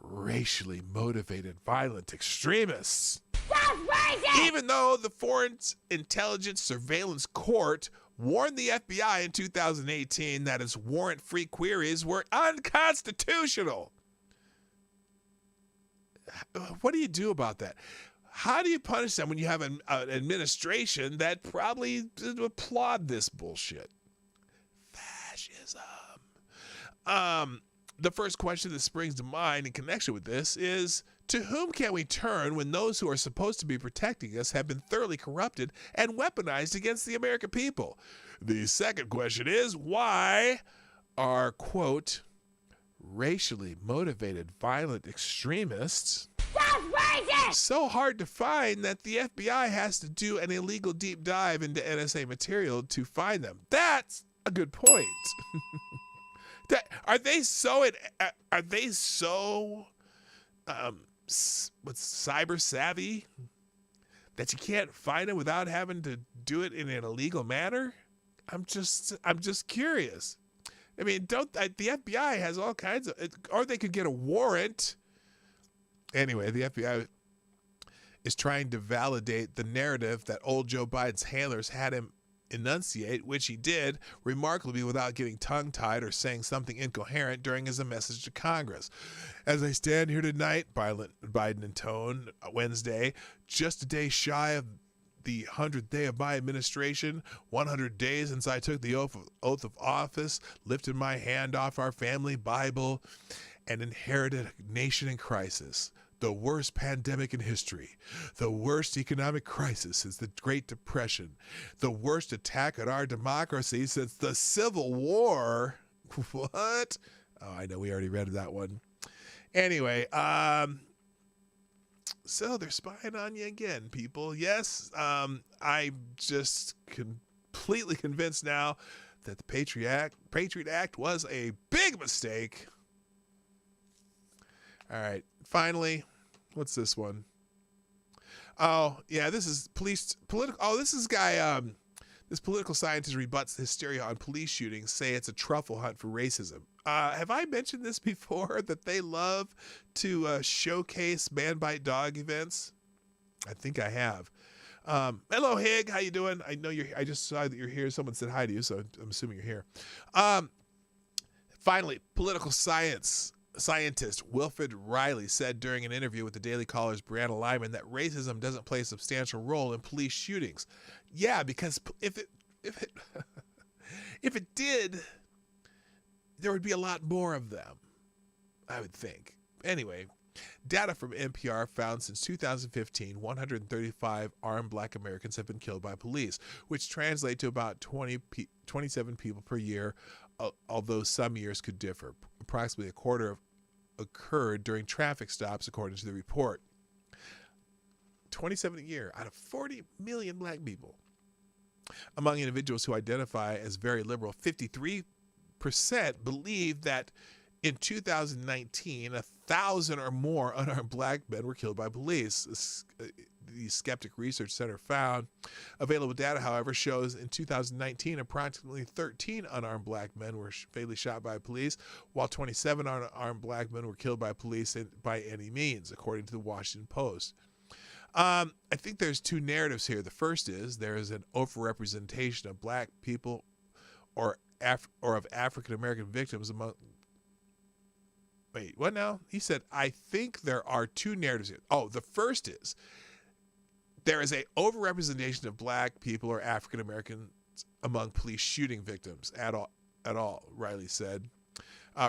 racially motivated violent extremists. That's racist! Even though the Foreign Intelligence Surveillance Court warned the FBI in 2018 that its warrant-free queries were unconstitutional. What do you do about that? How do you punish them when you have an administration that probably applaud this bullshit? Fascism. The first question that springs to mind in connection with this is, to whom can we turn when those who are supposed to be protecting us have been thoroughly corrupted and weaponized against the American people? The second question is, why are, quote, racially motivated violent extremists so hard to find that the FBI has to do an illegal deep dive into NSA material to find them? That's a good point. Are they so cyber savvy that you can't find them without having to do it in an illegal manner? I'm just curious. I mean, the FBI has all kinds of, or they could get a warrant. Anyway, the FBI is trying to validate the narrative that old Joe Biden's handlers had him enunciate, which he did, remarkably without getting tongue-tied or saying something incoherent during his message to Congress. As I stand here tonight, Biden intoned Wednesday, just a day shy of the 100th day of my administration, 100 days since I took the oath of office, lifted my hand off our family Bible, and inherited a nation in crisis. The worst pandemic in history, the worst economic crisis since the Great Depression, the worst attack on our democracy since the Civil War. What? Oh, I know we already read that one. Anyway, so they're spying on you again, people. Yes, I'm just completely convinced now that the Patriot Act was a big mistake. All right, finally, what's this one? Oh, yeah, this is political. Oh, this is this political scientist rebuts the hysteria on police shootings, say it's a truffle hunt for racism. Have I mentioned this before, that they love to showcase man-bite dog events? I think I have. Hello, Hig, how you doing? I know I just saw that you're here. Someone said hi to you, so I'm assuming you're here. Finally, political scientist Wilfred Riley said during an interview with the Daily Caller's Brianna Lyman that racism doesn't play a substantial role in police shootings. Yeah, because if it did, there would be a lot more of them, I would think. Anyway, data from NPR found since 2015, 135 armed black Americans have been killed by police, which translate to about 27 people per year, although some years could differ. Approximately a quarter occurred during traffic stops, according to the report. 27 a year out of 40 million black people. Among individuals who identify as very liberal, 53% believe that in 2019, 1,000 or more unarmed black men were killed by police. The Skeptic Research Center found. Available data, however, shows in 2019, approximately 13 unarmed black men were fatally shot by police, while 27 unarmed black men were killed by police by any means, according to the Washington Post. I think there's two narratives here. The first is there is an overrepresentation of black people or of African American victims among. Wait, what now? He said, I think there are two narratives here. Oh, the first is there is a overrepresentation of black people or African Americans among police shooting victims at all, Riley said.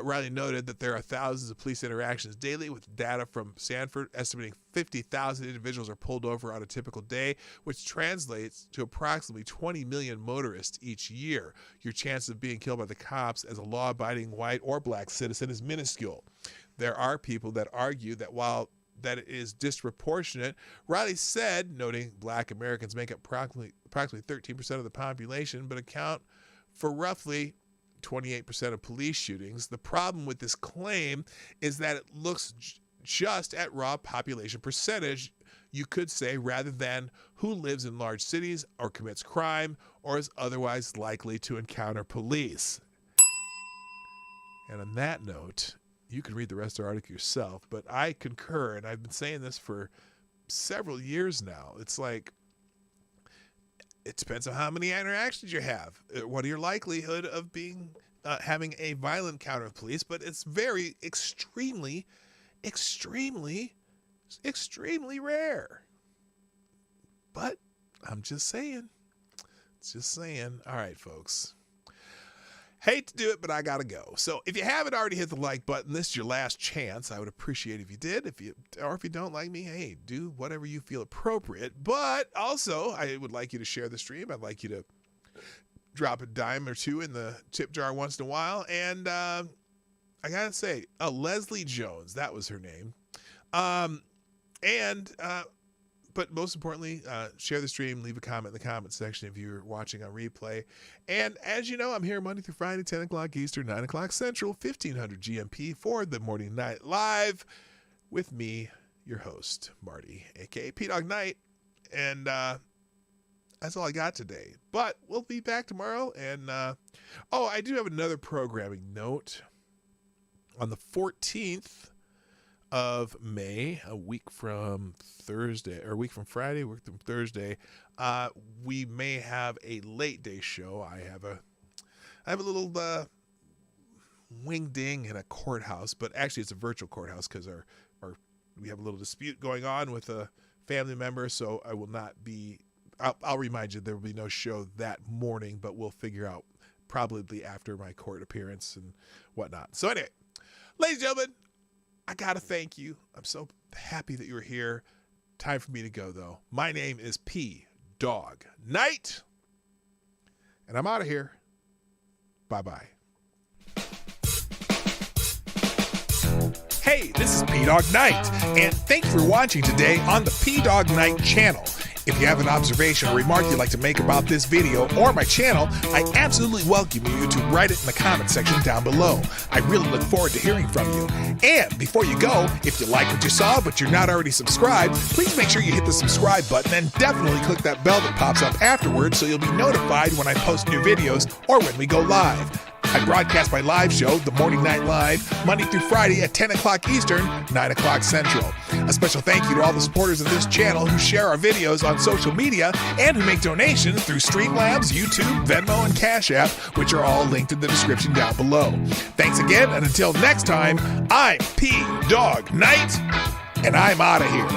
Riley noted that there are thousands of police interactions daily, with data from Stanford estimating 50,000 individuals are pulled over on a typical day, which translates to approximately 20 million motorists each year. Your chance of being killed by the cops as a law-abiding white or black citizen is minuscule. There are people that argue that while that it is disproportionate, Riley said, noting black Americans make up approximately 13% of the population, but account for roughly 28% of police shootings. The problem with this claim is that it looks just at raw population percentage, you could say, rather than who lives in large cities or commits crime or is otherwise likely to encounter police. And on that note, you can read the rest of the article yourself, but I concur, and I've been saying this for several years now. It's like, it depends on how many interactions you have. What are your likelihood of being having a violent encounter with police? But it's very extremely rare. But I'm just saying. All right, folks. Hate to do it, but I gotta go. So if you haven't already hit the like button, this is your last chance. I would appreciate if you did. If you don't like me, hey, do whatever you feel appropriate. But also, I would like you to share the stream. I'd like you to drop a dime or two in the tip jar once in a while. And I gotta say, Leslie Jones, that was her name. But most importantly, share the stream, leave a comment in the comment section if you're watching on replay. And as you know, I'm here Monday through Friday, 10 o'clock Eastern, 9 o'clock Central, 1500 GMP for the Morning Night Live with me, your host, Marty, a.k.a. PDawgKnight. And that's all I got today. But we'll be back tomorrow. And, I do have another programming note. On the 14th of May, a week from Thursday, we may have a late day show. I have a little wing ding in a courthouse, but actually it's a virtual courthouse because we have a little dispute going on with a family member. So I will not be. I'll remind you there will be no show that morning, but we'll figure out probably after my court appearance and whatnot. So anyway, ladies and gentlemen, I got to thank you. I'm so happy that you're here. Time for me to go, though. My name is PDawgKnight, and I'm out of here. Bye-bye. Hey, this is PDawgKnight, and thank you for watching today on the PDawgKnight channel. If you have an observation or remark you'd like to make about this video or my channel, I absolutely welcome you to write it in the comment section down below. I really look forward to hearing from you. And before you go, if you like what you saw but you're not already subscribed, please make sure you hit the subscribe button and definitely click that bell that pops up afterwards so you'll be notified when I post new videos or when we go live. I broadcast my live show, The Morning Night Live, Monday through Friday at 10 o'clock Eastern, 9 o'clock Central. A special thank you to all the supporters of this channel who share our videos on social media and who make donations through Streamlabs, YouTube, Venmo, and Cashapp, which are all linked in the description down below. Thanks again, and until next time, I'm PDawgKnight, and I'm out of here.